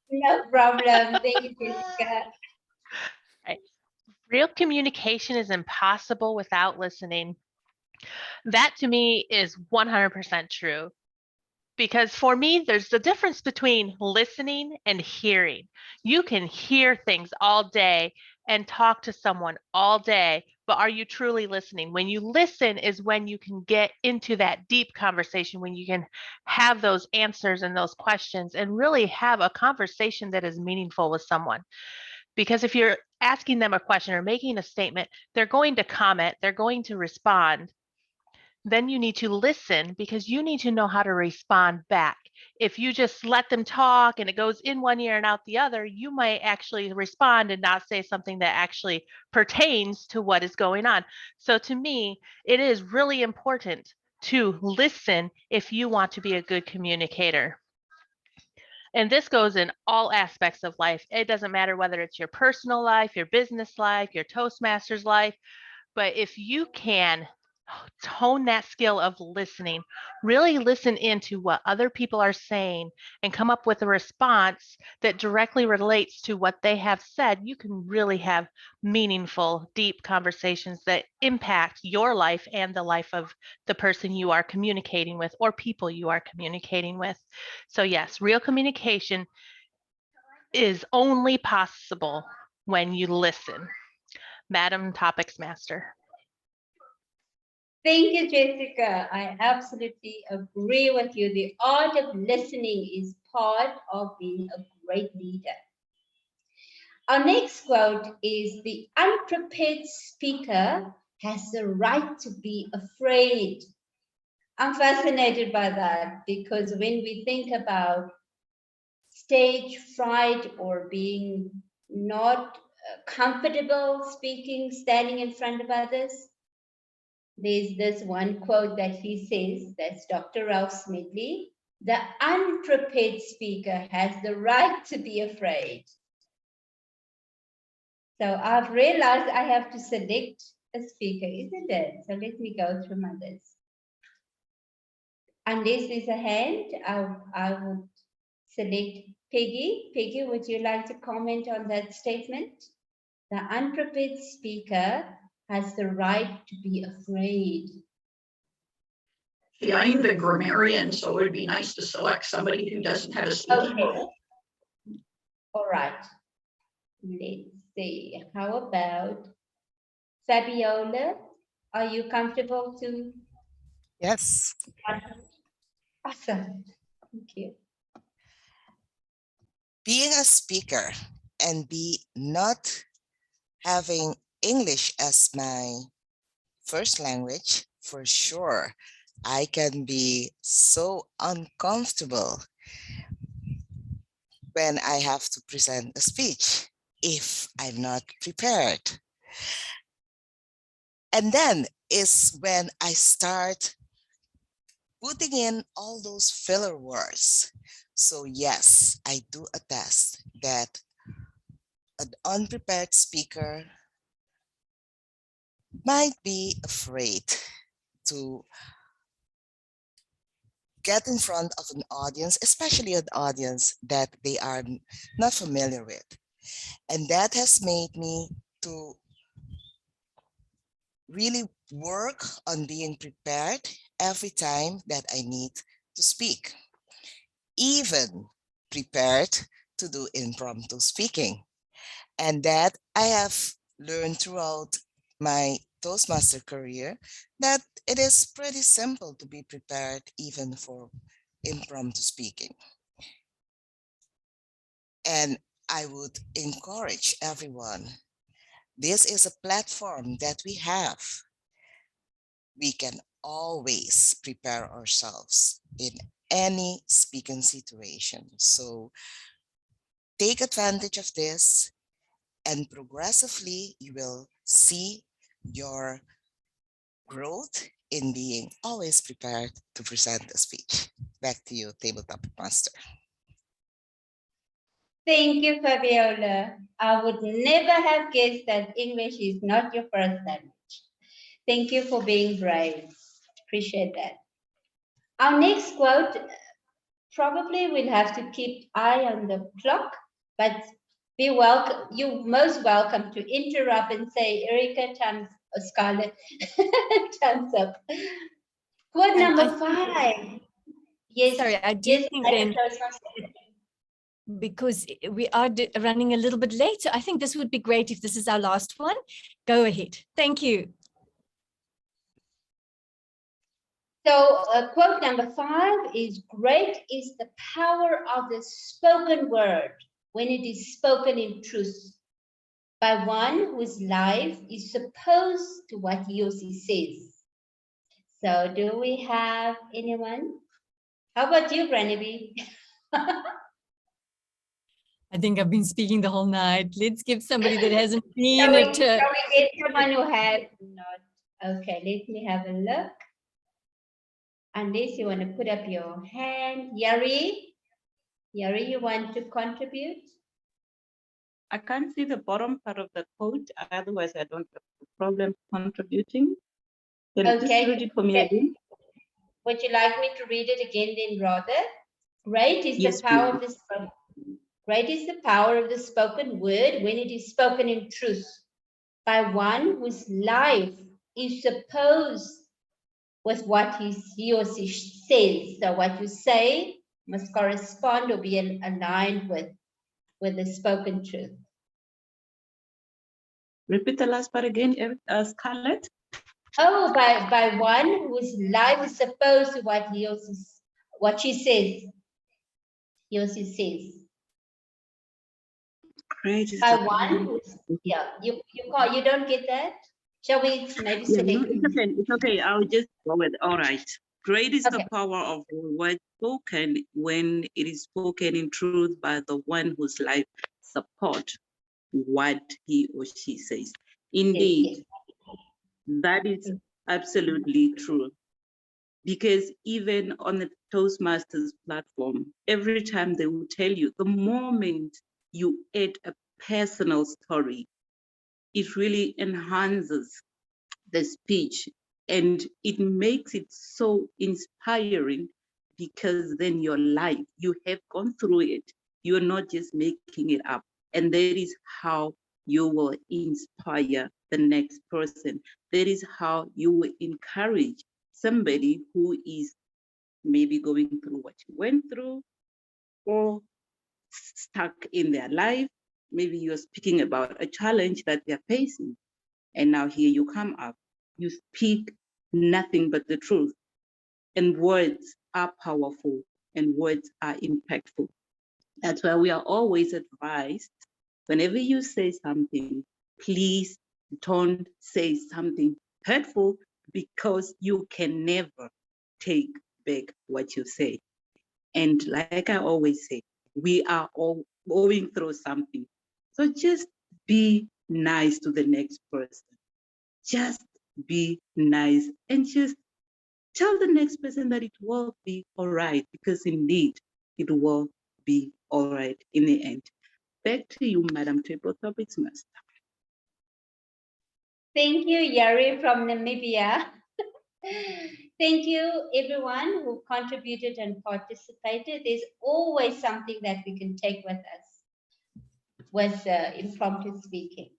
No problem. Thank you, Jessica.
Right. Real communication is impossible without listening. That to me is 100% true. Because for me, there's the difference between listening and hearing. You can hear things all day and talk to someone all day, but are you truly listening? When you listen is when you can get into that deep conversation, when you can have those answers and those questions and really have a conversation that is meaningful with someone. Because if you're asking them a question or making a statement, they're going to comment, they're going to respond. Then you need to listen because you need to know how to respond back. If you just let them talk and it goes in one ear and out the other, you might actually respond and not say something that actually pertains to what is going on. So to me, it is really important to listen if you want to be a good communicator. And this goes in all aspects of life. It doesn't matter whether it's your personal life, your business life, your Toastmasters life, but if you can hone that skill of listening, really listen into what other people are saying and come up with a response that directly relates to what they have said, you can really have meaningful, deep conversations that impact your life and the life of the person you are communicating with or people you are communicating with. So yes, real communication is only possible when you listen. Madam Topics Master.
Thank you, Jessica. I absolutely agree with you. The art of listening is part of being a great leader. Our next quote is, "The unprepared speaker has the right to be afraid." I'm fascinated by that because when we think about stage fright or being not comfortable speaking, standing in front of others, there's this one quote that he says, that's Dr. Ralph Smedley, the unprepared speaker has the right to be afraid. So I've realized I have to select a speaker, isn't it? So let me go through my list. Unless there's a hand, I would select Peggy. Peggy, would you like to comment on that statement? The unprepared speaker has the right to be afraid.
See, I'm the grammarian, so it would be nice to select somebody who doesn't have a speaking role.
All right. Let's see. How about Fabiola? Are you comfortable to?
Yes.
Awesome. Thank you.
Being a speaker and not having English as my first language, for sure, I can be so uncomfortable when I have to present a speech if I'm not prepared. And then is when I start putting in all those filler words. So yes, I do attest that an unprepared speaker might be afraid to get in front of an audience, especially an audience that they are not familiar with. And that has made me to really work on being prepared every time that I need to speak. Even prepared to do impromptu speaking. And that I have learned throughout my Toastmaster career that it is pretty simple to be prepared even for impromptu speaking. And I would encourage everyone, this is a platform that we have. We can always prepare ourselves in any speaking situation. So take advantage of this, and progressively you will see your growth in being always prepared to present a speech. Back to you, Tabletop Master.
Thank you, Fabiola. I would never have guessed that English is not your first language. Thank you for being brave. Appreciate that. Our next quote, probably we'll have to keep eye on the clock, but be welcome. You're most welcome to interrupt and say, Erica, time's Scarlett, time's up. Quote number 5. Yes.
Sorry, I do
yes,
think then, because we are running a little bit late, so I think this would be great if this is our last one. Go ahead. Thank you.
So quote number 5 is, great is the power of the spoken word when it is spoken in truth by one whose life is opposed to what he or she says. So do we have anyone? How about you, Granny B?
I think I've been speaking the whole night. Let's give somebody that hasn't been
Shall we
it.
get someone who has not? Okay, let me have a look. Unless you want to put up your hand. Yari, you want to contribute?
I can't see the bottom part of the quote. Otherwise, I don't have a problem contributing. Can you just read it for me again?
Would you like me to read it again then, rather? Great is the power of the spoken. Great is the power of the spoken word when it is spoken in truth by one whose life is opposed with what he or she says. So what you say must correspond or be aligned with the spoken truth.
Repeat the last part again, Scarlett.
Oh, by one whose life is opposed to what he or she, what she says. He or she says.
Great.
By one who's, yeah, you don't get that? Shall we maybe
Yeah,
select?
no, it's okay. I'll just go with all right. Great is the power of the word spoken when it is spoken in truth by the one whose life support what he or she says. Indeed, that is absolutely true. Because even on the Toastmasters platform, every time they will tell you, the moment you add a personal story, it really enhances the speech and it makes it so inspiring, because then your life, you have gone through it. You're not just making it up. And that is how you will inspire the next person. That is how you will encourage somebody who is maybe going through what you went through or stuck in their life. Maybe you're speaking about a challenge that they're facing. And now here you come up, you speak nothing but the truth. And words are powerful and words are impactful. That's why we are always advised, whenever you say something, please don't say something hurtful, because you can never take back what you say. And like I always say, we are all going through something. So just be nice to the next person. Just be nice and just tell the next person that it will be all right, because indeed it will be all right in the end. Back to you, Madam Table Topics Master.
Thank you, Yari from Namibia. Thank you, everyone who contributed and participated. There's always something that we can take with us with impromptu speaking.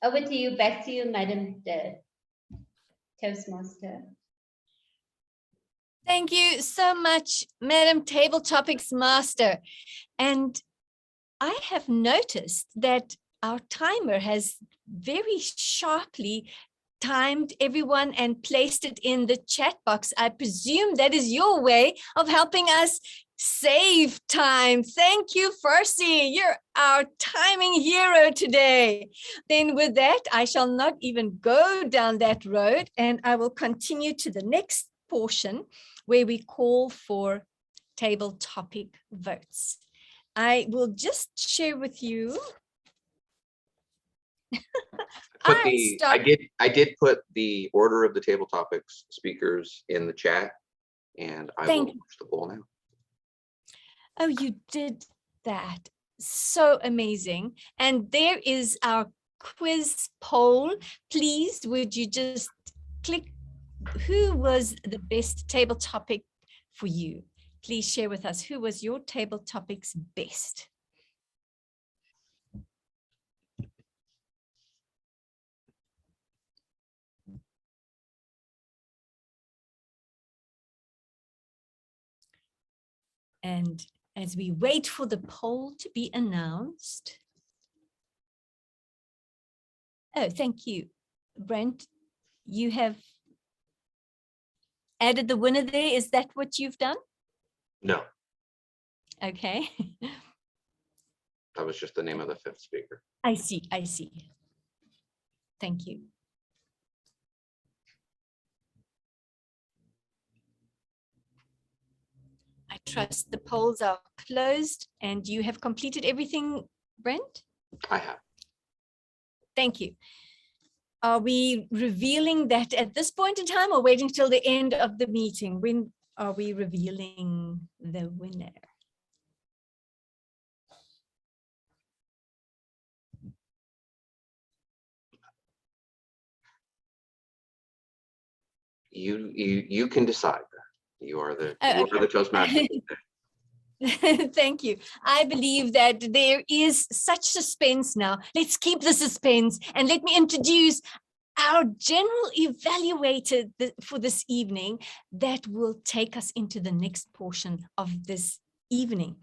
Over to you, back to you, Madam Toastmaster.
Thank you so much, Madam Table Topics Master. And I have noticed that our timer has very sharply timed everyone and placed it in the chat box. I presume that is your way of helping us save time. Thank you, Farsi. You're our timing hero today. Then with that, I shall not even go down that road, and I will continue to the next portion where we call for table topic votes. I will just share with you.
I did put the order of the table topics speakers in the chat, and I will push the poll now.
Oh, you did that. So amazing. And there is our quiz poll. Please, would you just click who was the best table topic for you? Please share with us who was your table topics best. And as we wait for the poll to be announced. Oh, thank you, Brent. You have added the winner there. Is that what you've done?
No,
Okay.
that was just the name of the fifth speaker.
I see. I see. Thank you. I trust the polls are closed and you have completed everything, Brent?
I have.
Thank you. Are we revealing that at this point in time or waiting till the end of the meeting? When are we revealing the winner?
You can decide. You are the Toastmaster.
Thank you. I believe that there is such suspense now. Let's keep the suspense and let me introduce our general evaluator for this evening that will take us into the next portion of this evening.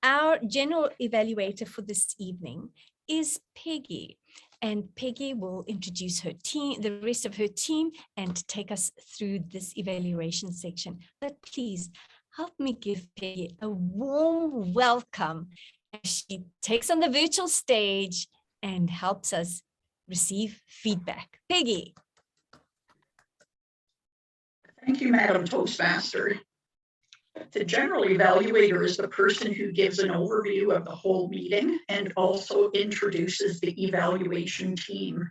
Our general evaluator for this evening is Peggy. And Peggy will introduce her team, the rest of her team, and take us through this evaluation section. But please help me give Peggy a warm welcome as she takes on the virtual stage and helps us receive feedback. Peggy.
Thank you, Madam Toastmaster. The general evaluator is the person who gives an overview of the whole meeting and also introduces the evaluation team.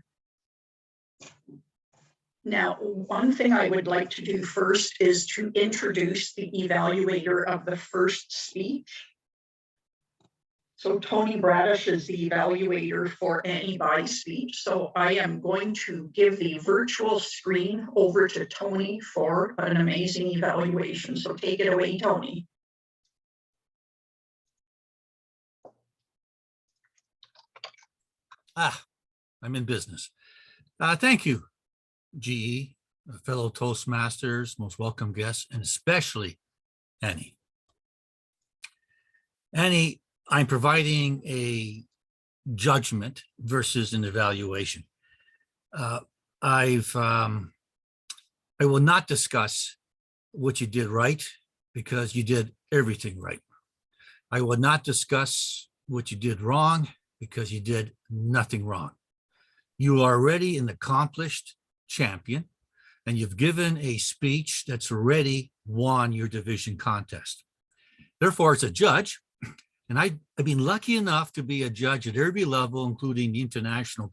Now, one thing I would like to do first is to introduce the evaluator of the first speech. So Tony Bradish is the evaluator for anybody's speech. So I am going to give the virtual screen over to Tony for an amazing evaluation. So take it away, Tony.
I'm in business. Thank you, GE, fellow Toastmasters, most welcome guests, and especially Annie. Annie, I'm providing a judgment versus an evaluation. I will not discuss what you did right because you did everything right. I will not discuss what you did wrong because you did nothing wrong. You are already an accomplished champion, and you've given a speech that's already won your division contest. Therefore, as a judge, and I've been lucky enough to be a judge at every level, including the international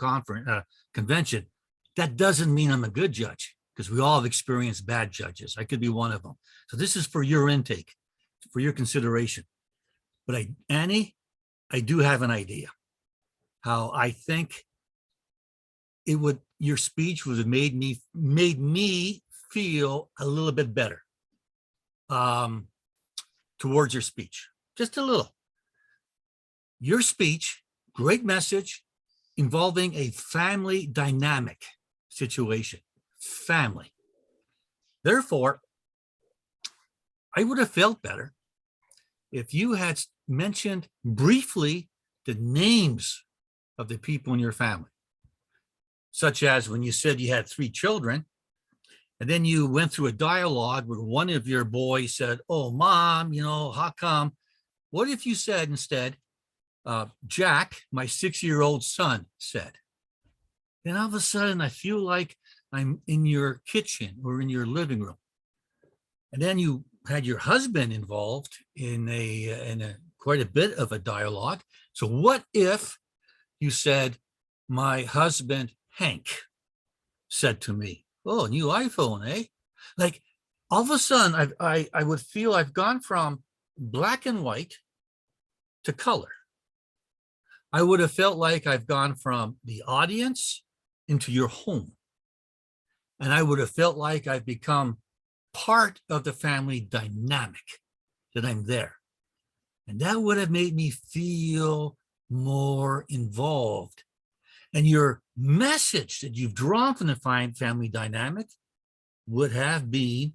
convention, that doesn't mean I'm a good judge, because we all have experienced bad judges. I could be one of them. So this is for your intake, for your consideration. But Annie, I do have an idea how I think your speech would have made me feel a little bit better towards your speech, just a little. Your speech, great message involving a family dynamic situation, family. Therefore, I would have felt better if you had mentioned briefly the names of the people in your family, such as when you said you had 3 children, and then you went through a dialogue where one of your boys said, "Oh, Mom, how come?" What if you said instead, Jack, my 6-year-old son, said? Then all of a sudden, I feel like I'm in your kitchen or in your living room. And then you had your husband involved in quite a bit of a dialogue. So what if you said, "My husband, Hank, said to me," "Oh, new iPhone, eh?" Like all of a sudden, I would feel I've gone from black and white to color. I would have felt like I've gone from the audience into your home. And I would have felt like I've become part of the family dynamic, that I'm there. And that would have made me feel more involved. And your message that you've drawn from the family dynamic would have been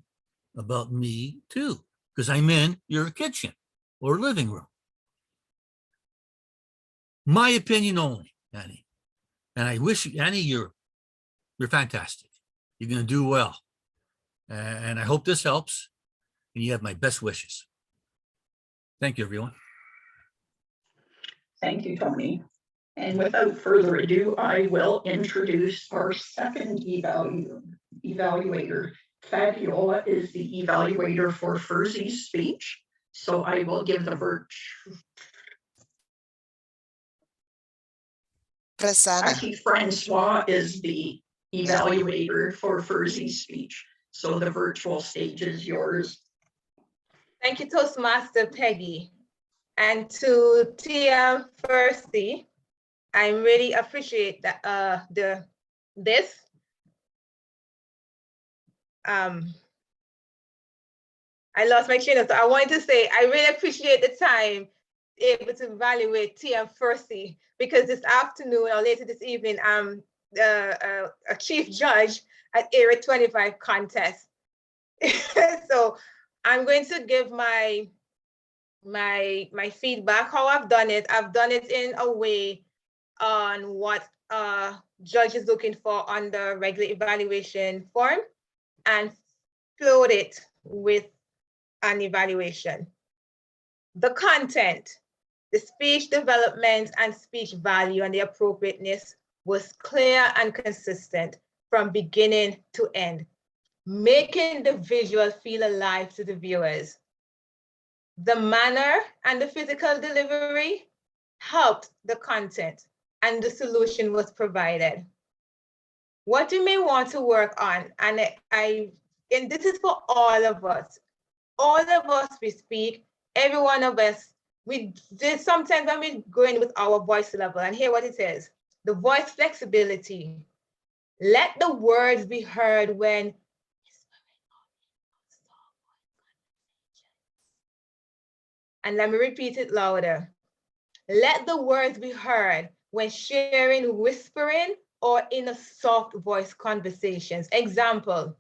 about me too, because I'm in your kitchen or living room. My opinion only, Annie. And I wish, Annie, you're fantastic. You're going to do well. And I hope this helps. And you have my best wishes. Thank you, everyone.
Thank you, Tony. And without further ado, I will introduce our second evaluator. Fabiola is the evaluator for Fursey's speech. So I will give the Actually, Francois is the evaluator for Fursey's speech. So the virtual stage is yours.
Thank you, Toastmaster Peggy. And to Tia Fursey, I really appreciate that this. I lost my train of thought. I wanted to say I really appreciate the time able to evaluate Tia Fursey, because this afternoon or later this evening, I'm a chief judge at Area 25 contest. So I'm going to give my feedback, how I've done it. I've done it in a way on what judge is looking for on the regular evaluation form and flowed it with an evaluation. The content, the speech development and speech value and the appropriateness was clear and consistent from beginning to end, making the visual feel alive to the viewers. The manner and the physical delivery helped the content, and the solution was provided. What you may want to work on, and this is for all of us. All of us, we speak, every one of us, sometimes when we go in with our voice level, and hear what it says, the voice flexibility. Let the words be heard when and let me repeat it louder. Let the words be heard when sharing, whispering, or in a soft voice conversations. Example,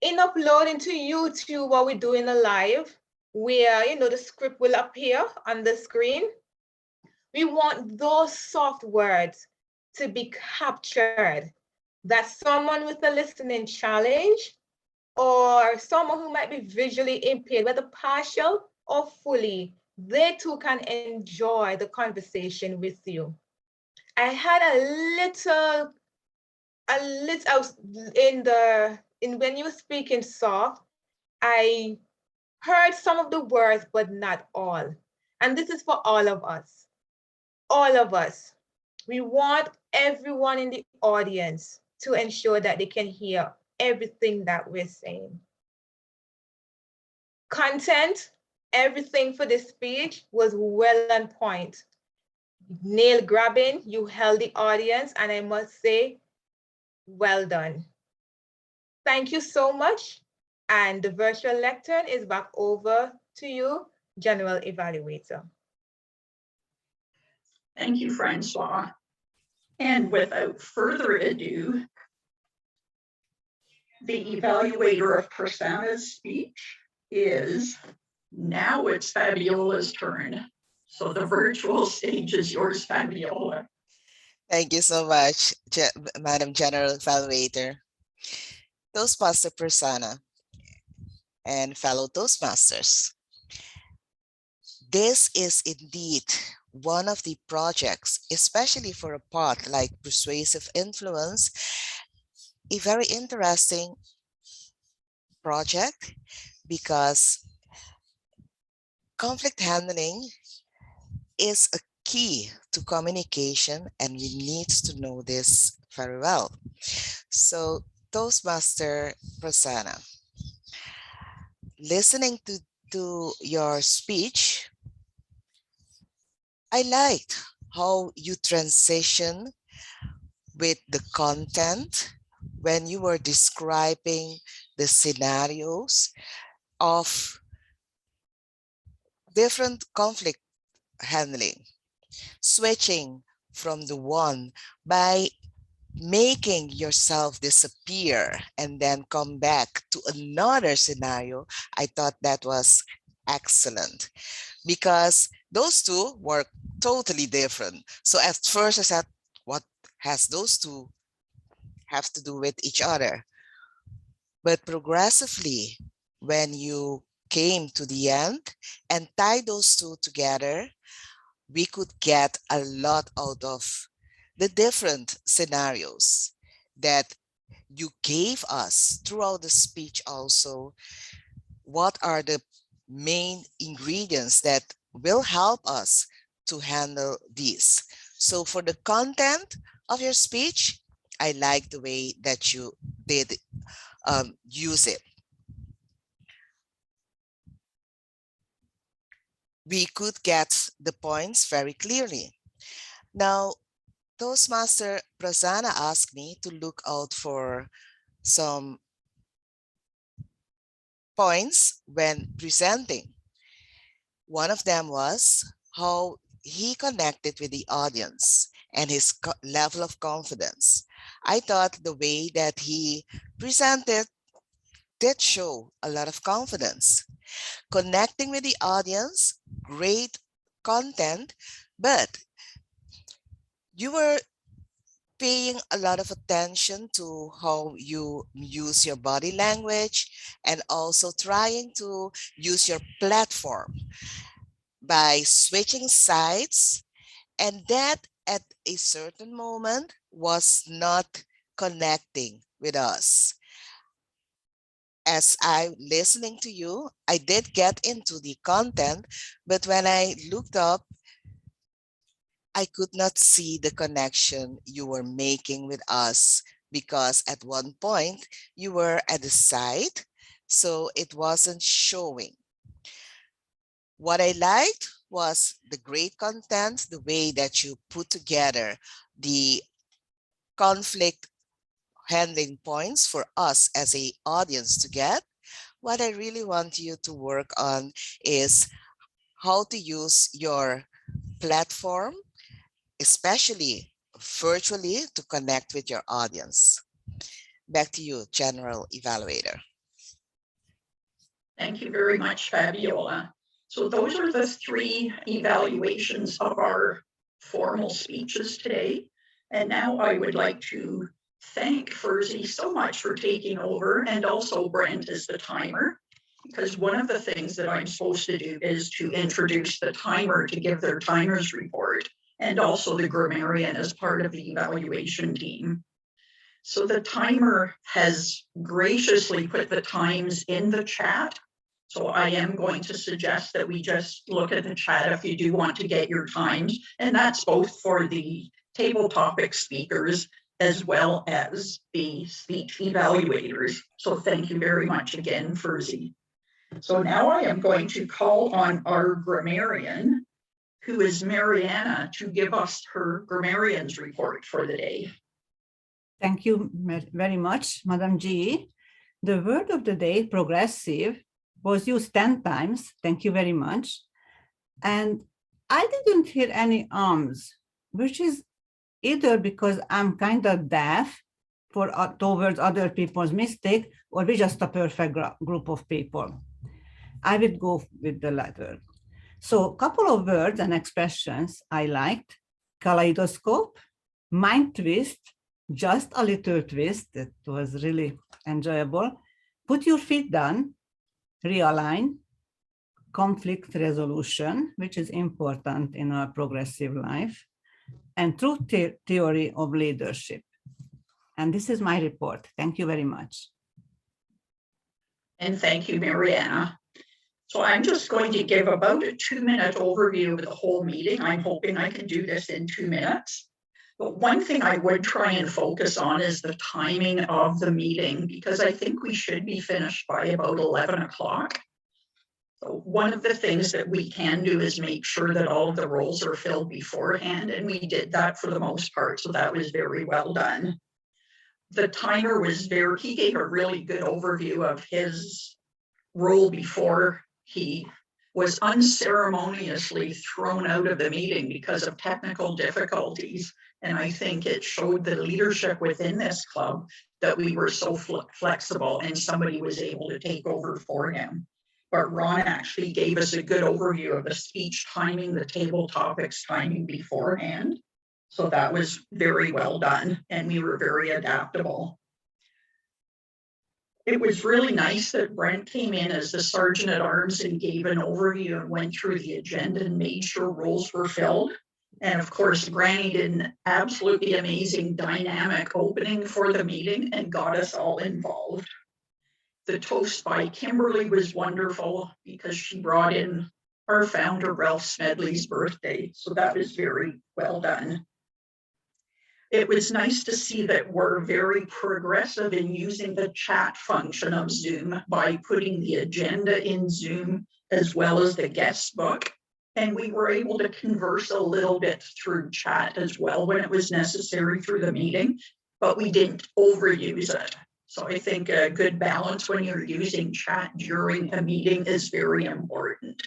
in uploading to YouTube what we do in a live, where the script will appear on the screen. We want those soft words to be captured, that someone with a listening challenge or someone who might be visually impaired, whether partial or fully, they too can enjoy the conversation with you. I had when you were speaking soft, I heard some of the words, but not all. And this is for all of us. All of us. We want everyone in the audience to ensure that they can hear everything that we're saying. Content, everything for this speech was well on point. Nail grabbing, you held the audience, and I must say, well done. Thank you so much. And the virtual lectern is back over to you, General Evaluator.
Thank you, Francois. And without further ado, the evaluator of Prasanna's speech is, now it's Fabiola's turn. So the virtual stage is yours, Fabiola.
Thank you so much, Madam General Evaluator. Toastmaster Prasanna and fellow Toastmasters. This is indeed one of the projects, especially for a part like persuasive influence, a very interesting project because conflict handling is a key to communication, and we need to know this very well. So, Toastmaster Prasanna, listening to your speech, I liked how you transition with the content when you were describing the scenarios of different conflict handling, switching from the one by making yourself disappear and then come back to another scenario. I thought that was excellent because those two were totally different. So at first I said, what has those two have to do with each other? But progressively, when you came to the end and tied those two together, we could get a lot out of the different scenarios that you gave us throughout the speech also. What are the main ingredients that will help us to handle these? So for the content of your speech, I like the way that you did use it. We could get the points very clearly. Now, Toastmaster Prasanna asked me to look out for some points when presenting. One of them was how he connected with the audience and his level of confidence. I thought the way that he presented did show a lot of confidence. Connecting with the audience, great content, but you were paying a lot of attention to how you use your body language and also trying to use your platform by switching sides, and that at a certain moment was not connecting with us. As I'm listening to you, I did get into the content, but when I looked up, I could not see the connection you were making with us because at one point you were at the side, so it wasn't showing. What I liked was the great content, the way that you put together the conflict handling points for us as an audience to get. What I really want you to work on is how to use your platform, especially virtually, to connect with your audience. Back to you, General Evaluator.
Thank you very much, Fabiola. So those are the 3 evaluations of our formal speeches today. And now I would like to thank Furzy so much for taking over, and also Brent as the timer, because one of the things that I'm supposed to do is to introduce the timer to give their timer's report, and also the grammarian as part of the evaluation team. So the timer has graciously put the times in the chat. So I am going to suggest that we just look at the chat if you do want to get your times, and that's both for the table topic speakers as well as the speech evaluators. So thank you very much again, Furzy. So now I am going to call on our grammarian, who is Mariana, to give us her grammarian's report for the day.
Thank you very much, Madam G. The word of the day, progressive, was used 10 times. Thank you very much. And I didn't hear any arms, which is either because I'm kind of deaf towards other people's mistake, or we're just a perfect group of people. I would go with the latter. So a couple of words and expressions I liked: kaleidoscope, mind twist, just a little twist, that was really enjoyable, put your feet down, realign, conflict resolution, which is important in our progressive life, and truth theory of leadership. And this is my report. Thank you very much.
And thank you, Mariana. So I'm just going to give about a 2-minute overview of the whole meeting. I'm hoping I can do this in 2 minutes. But one thing I would try and focus on is the timing of the meeting, because I think we should be finished by about 11 o'clock. So one of the things that we can do is make sure that all of the roles are filled beforehand, and we did that for the most part, so that was very well done. The timer was he gave a really good overview of his role before he was unceremoniously thrown out of the meeting because of technical difficulties. And I think it showed the leadership within this club that we were so flexible, and somebody was able to take over for him. But Ron actually gave us a good overview of the speech timing, the table topics timing beforehand. So that was very well done, and we were very adaptable. It was really nice that Brent came in as the Sergeant at Arms and gave an overview and went through the agenda and made sure roles were filled. And of course, Granny did an absolutely amazing dynamic opening for the meeting and got us all involved. The toast by Kimberly was wonderful because she brought in our founder, Ralph Smedley's birthday. So that was very well done. It was nice to see that we're very progressive in using the chat function of Zoom by putting the agenda in Zoom as well as the guest book. And we were able to converse a little bit through chat as well when it was necessary through the meeting, but we didn't overuse it. So I think a good balance when you're using chat during a meeting is very important.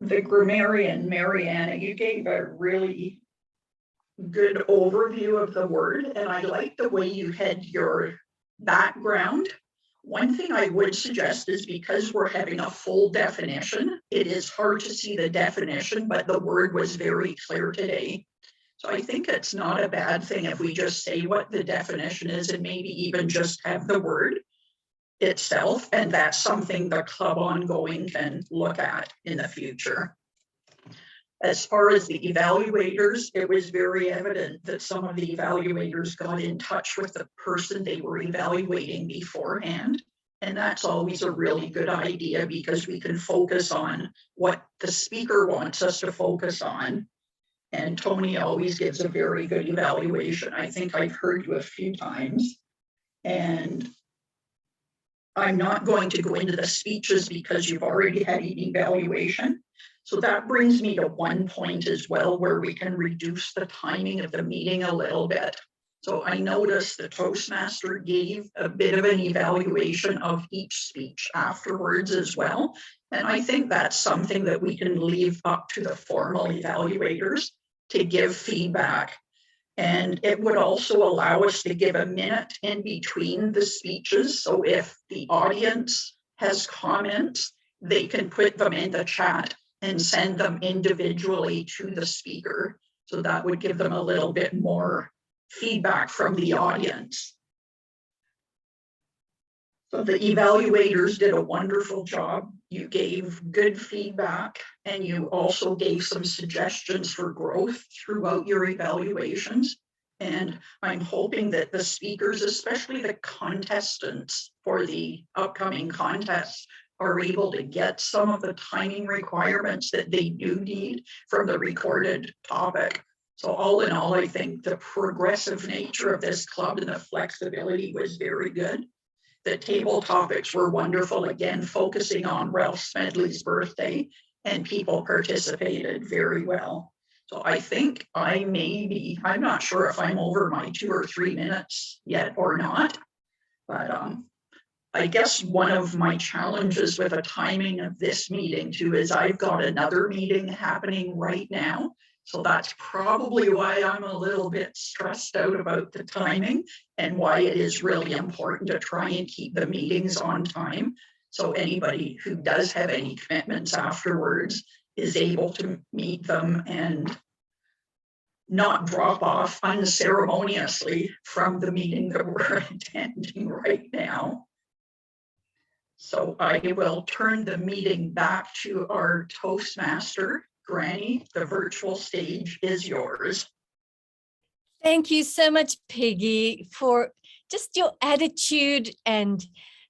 The grammarian, Mariana, you gave a really good overview of the word, and I like the way you had your background. One thing I would suggest is, because we're having a full definition, it is hard to see the definition, but the word was very clear today. So I think it's not a bad thing if we just say what the definition is and maybe even just have the word itself, and that's something the club ongoing can look at in the future. As far as the evaluators, it was very evident that some of the evaluators got in touch with the person they were evaluating beforehand. And that's always a really good idea, because we can focus on what the speaker wants us to focus on. And Tony always gives a very good evaluation. I think I've heard you a few times. And I'm not going to go into the speeches because you've already had an evaluation. So that brings me to one point as well where we can reduce the timing of the meeting a little bit. So I noticed the Toastmaster gave a bit of an evaluation of each speech afterwards as well. And I think that's something that we can leave up to the formal evaluators to give feedback. And it would also allow us to give a minute in between the speeches. So if the audience has comments, they can put them in the chat and send them individually to the speaker. So that would give them a little bit more feedback from the audience. So the evaluators did a wonderful job. You gave good feedback and you also gave some suggestions for growth throughout your evaluations. And I'm hoping that the speakers, especially the contestants for the upcoming contests, are able to get some of the timing requirements that they do need from the recorded topic. So all in all, I think the progressive nature of this club and the flexibility was very good. The table topics were wonderful, again, focusing on Ralph Smedley's birthday, and people participated very well. So I think I'm not sure if I'm over my 2 or 3 minutes yet or not, but I guess one of my challenges with the timing of this meeting too is I've got another meeting happening right now. So that's probably why I'm a little bit stressed out about the timing and why it is really important to try and keep the meetings on time. So anybody who does have any commitments afterwards is able to meet them and not drop off unceremoniously from the meeting that we're attending right now. So I will turn the meeting back to our Toastmaster. Granny, the virtual stage is yours.
Thank you so much, Peggy, for just your attitude and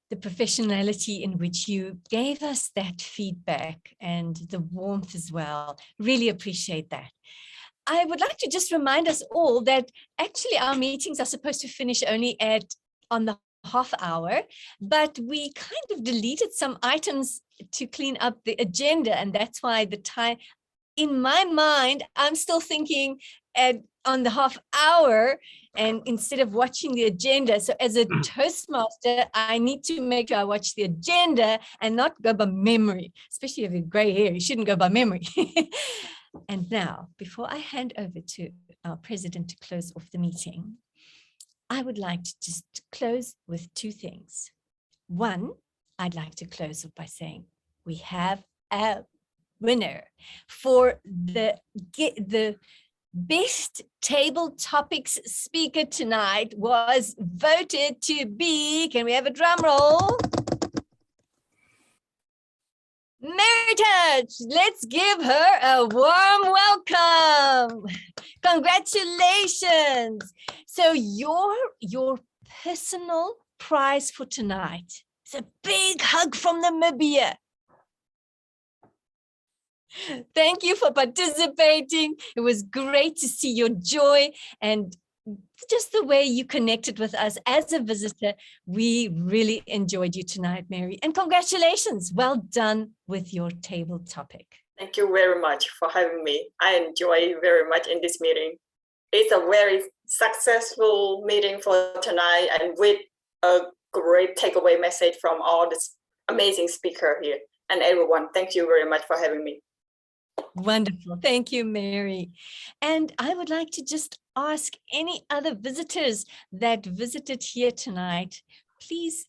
the professionality in which you gave us that feedback and the warmth as well. Really appreciate that. I would like to just remind us all that actually our meetings are supposed to finish only on the half hour, but we kind of deleted some items to clean up the agenda, and that's why the time, in my mind, I'm still thinking on the half hour, and instead of watching the agenda. So as a Toastmaster, I need to make sure I watch the agenda and not go by memory, especially if you have gray hair, you shouldn't go by memory. And now, before I hand over to our president to close off the meeting, I would like to just close with 2 things. One, I'd like to close off by saying we have a winner for the best table topics speaker tonight. Was voted to be, can we have a drum roll? Mary Touch, let's give her a warm welcome. Congratulations. So your personal prize for tonight is a big hug from Namibia. Thank you for participating. It was great to see your joy and just the way you connected with us as a visitor. We really enjoyed you tonight, Mary. And congratulations. Well done with your table topic.
Thank you very much for having me. I enjoy very much in this meeting. It's a very successful meeting for tonight and with a great takeaway message from all this amazing speaker here and everyone. Thank you very much for having me.
Wonderful. Thank you, Mary. And I would like to just ask any other visitors that visited here tonight, please,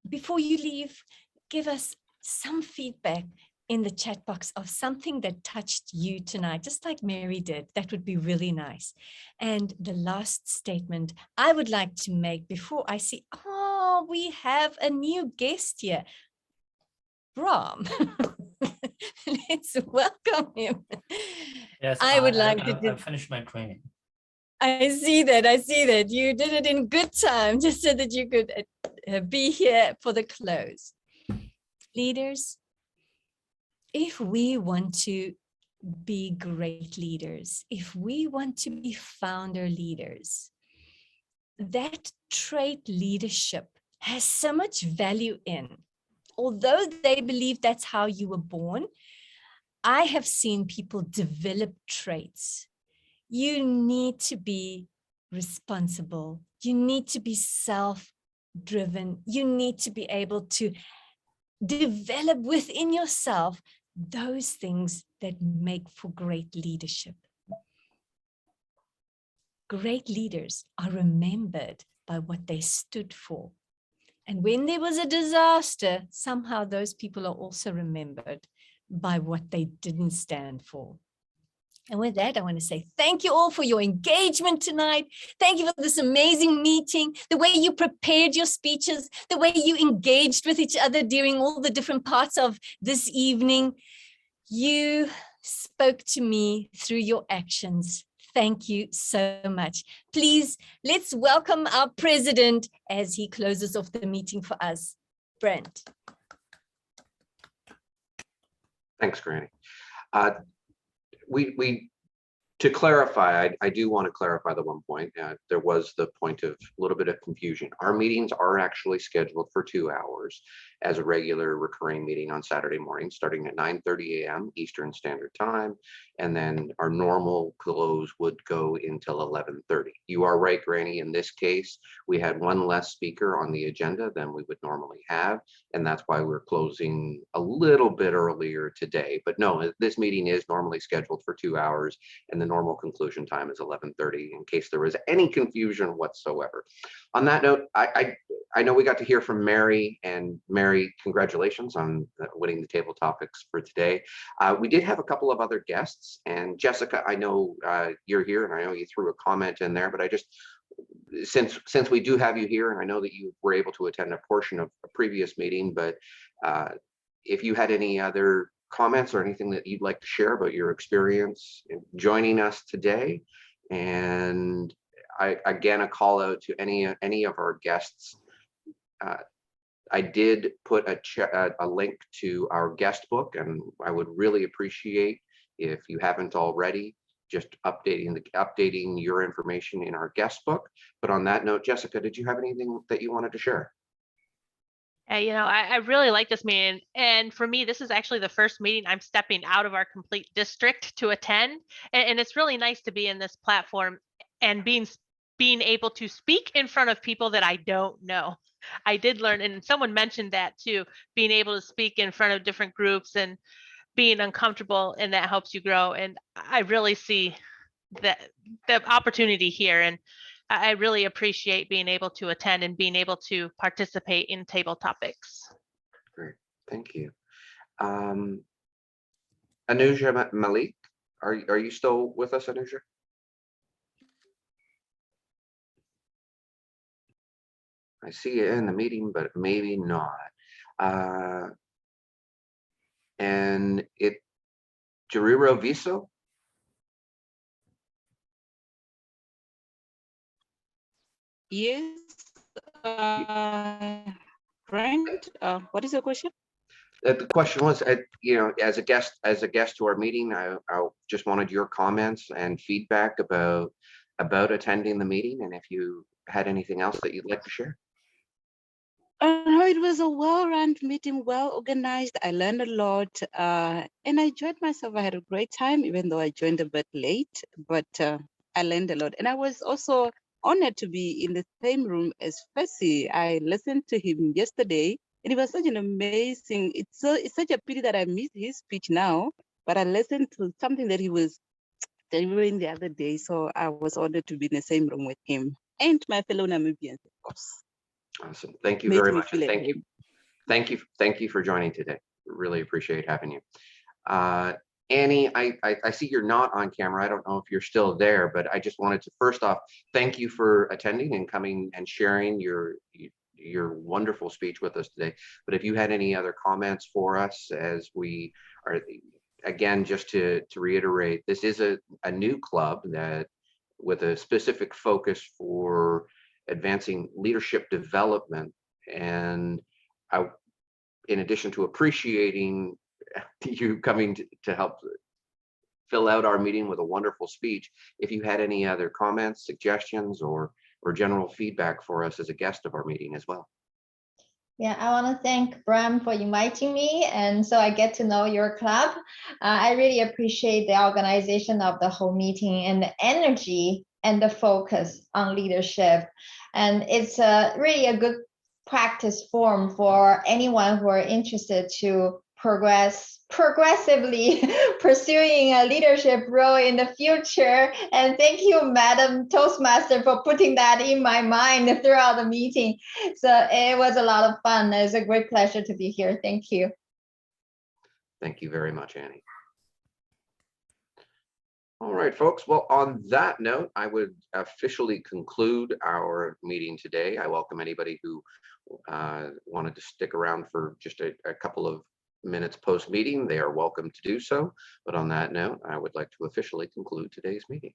before you leave, give us some feedback in the chat box of something that touched you tonight, just like Mary did. That would be really nice. And the last statement I would like to make before I see, oh, we have a new guest here. Ram. Let's welcome him.
Yes,
I would like to
I finished my training.
I see that. I see that. You did it in good time, just so that you could be here for the close. Leaders, if we want to be great leaders, if we want to be founder leaders, that trait leadership has so much value in. Although they believe that's how you were born, I have seen people develop traits. You need to be responsible. You need to be self-driven. You need to be able to develop within yourself those things that make for great leadership. Great leaders are remembered by what they stood for. And when there was a disaster, somehow those people are also remembered by what they didn't stand for. And with that, I want to say thank you all for your engagement tonight. Thank you for this amazing meeting, the way you prepared your speeches, the way you engaged with each other during all the different parts of this evening. You spoke to me through your actions. Thank you so much. Please, let's welcome our president as he closes off the meeting for us. Brent.
Thanks, Granny. To clarify, I do want to clarify the one point. There was the point of a little bit of confusion. Our meetings are actually scheduled for 2 hours as a regular recurring meeting on Saturday morning, starting at 9:30 a.m. Eastern Standard Time. And then our normal close would go until 11:30. You are right, Granny. In this case, we had one less speaker on the agenda than we would normally have. And that's why we're closing a little bit earlier today. But no, this meeting is normally scheduled for 2 hours, and the normal conclusion time is 11:30, in case there was any confusion whatsoever. On that note, I know we got to hear from Mary, and Mary, congratulations on winning the table topics for today. We did have a couple of other guests, and Jessica, I know you're here, and I know you threw a comment in there, but I just, since we do have you here, and I know that you were able to attend a portion of a previous meeting, but if you had any other comments or anything that you'd like to share about your experience in joining us today. And again, a call out to any of our guests. I did put a link to our guest book, and I would really appreciate if you haven't already, just updating your information in our guest book. But on that note, Jessica, did you have anything that you wanted to share?
You know, I really like this meeting. And for me, this is actually the first meeting I'm stepping out of our complete district to attend. And it's really nice to be in this platform and being able to speak in front of people that I don't know. I did learn, and someone mentioned that too, being able to speak in front of different groups and being uncomfortable, and that helps you grow. And I really see the opportunity here. And I really appreciate being able to attend and being able to participate in table topics.
Great, thank you. Anuja Malik, are you still with us, Anuja? I see you in the meeting, but maybe not. And Jariro Viso?
Yes, Brent, what is your question?
The question was, you know, as a guest to our meeting, I just wanted your comments and feedback about attending the meeting, and if you had anything else that you'd like to share.
It was a well-run meeting, well organized. I learned a lot, and I enjoyed myself. I had a great time, even though I joined a bit late, but I learned a lot. And I was also honored to be in the same room as Fessy. I listened to him yesterday, and it was such an amazing, it's such a pity that I missed his speech now, but I listened to something that he was delivering the other day. So I was honored to be in the same room with him and my fellow Namibians, of course.
Awesome. Thank you very much. Thank you for joining today. Really appreciate having you. Annie, I see you're not on camera. I don't know if you're still there, but I just wanted to first off thank you for attending and coming and sharing your wonderful speech with us today. But if you had any other comments for us, as we are, again, just to reiterate, this is a new club that with a specific focus for advancing leadership development. And in addition to appreciating you coming to help fill out our meeting with a wonderful speech. If you had any other comments, suggestions, or general feedback for us as a guest of our meeting as well.
Yeah, I want to thank Bram for inviting me, and so I get to know your club. I really appreciate the organization of the whole meeting and the energy and the focus on leadership. And it's really a good practice form for anyone who are interested to progressively pursuing a leadership role in the future. And thank you, Madam Toastmaster, for putting that in my mind throughout the meeting. So it was a lot of fun. It's a great pleasure to be here. Thank you.
Thank you very much, Annie. All right, folks. Well, on that note, I would officially conclude our meeting today. I welcome anybody who wanted to stick around for just a couple of minutes post-meeting. They are welcome to do so. But on that note, I would like to officially conclude today's meeting.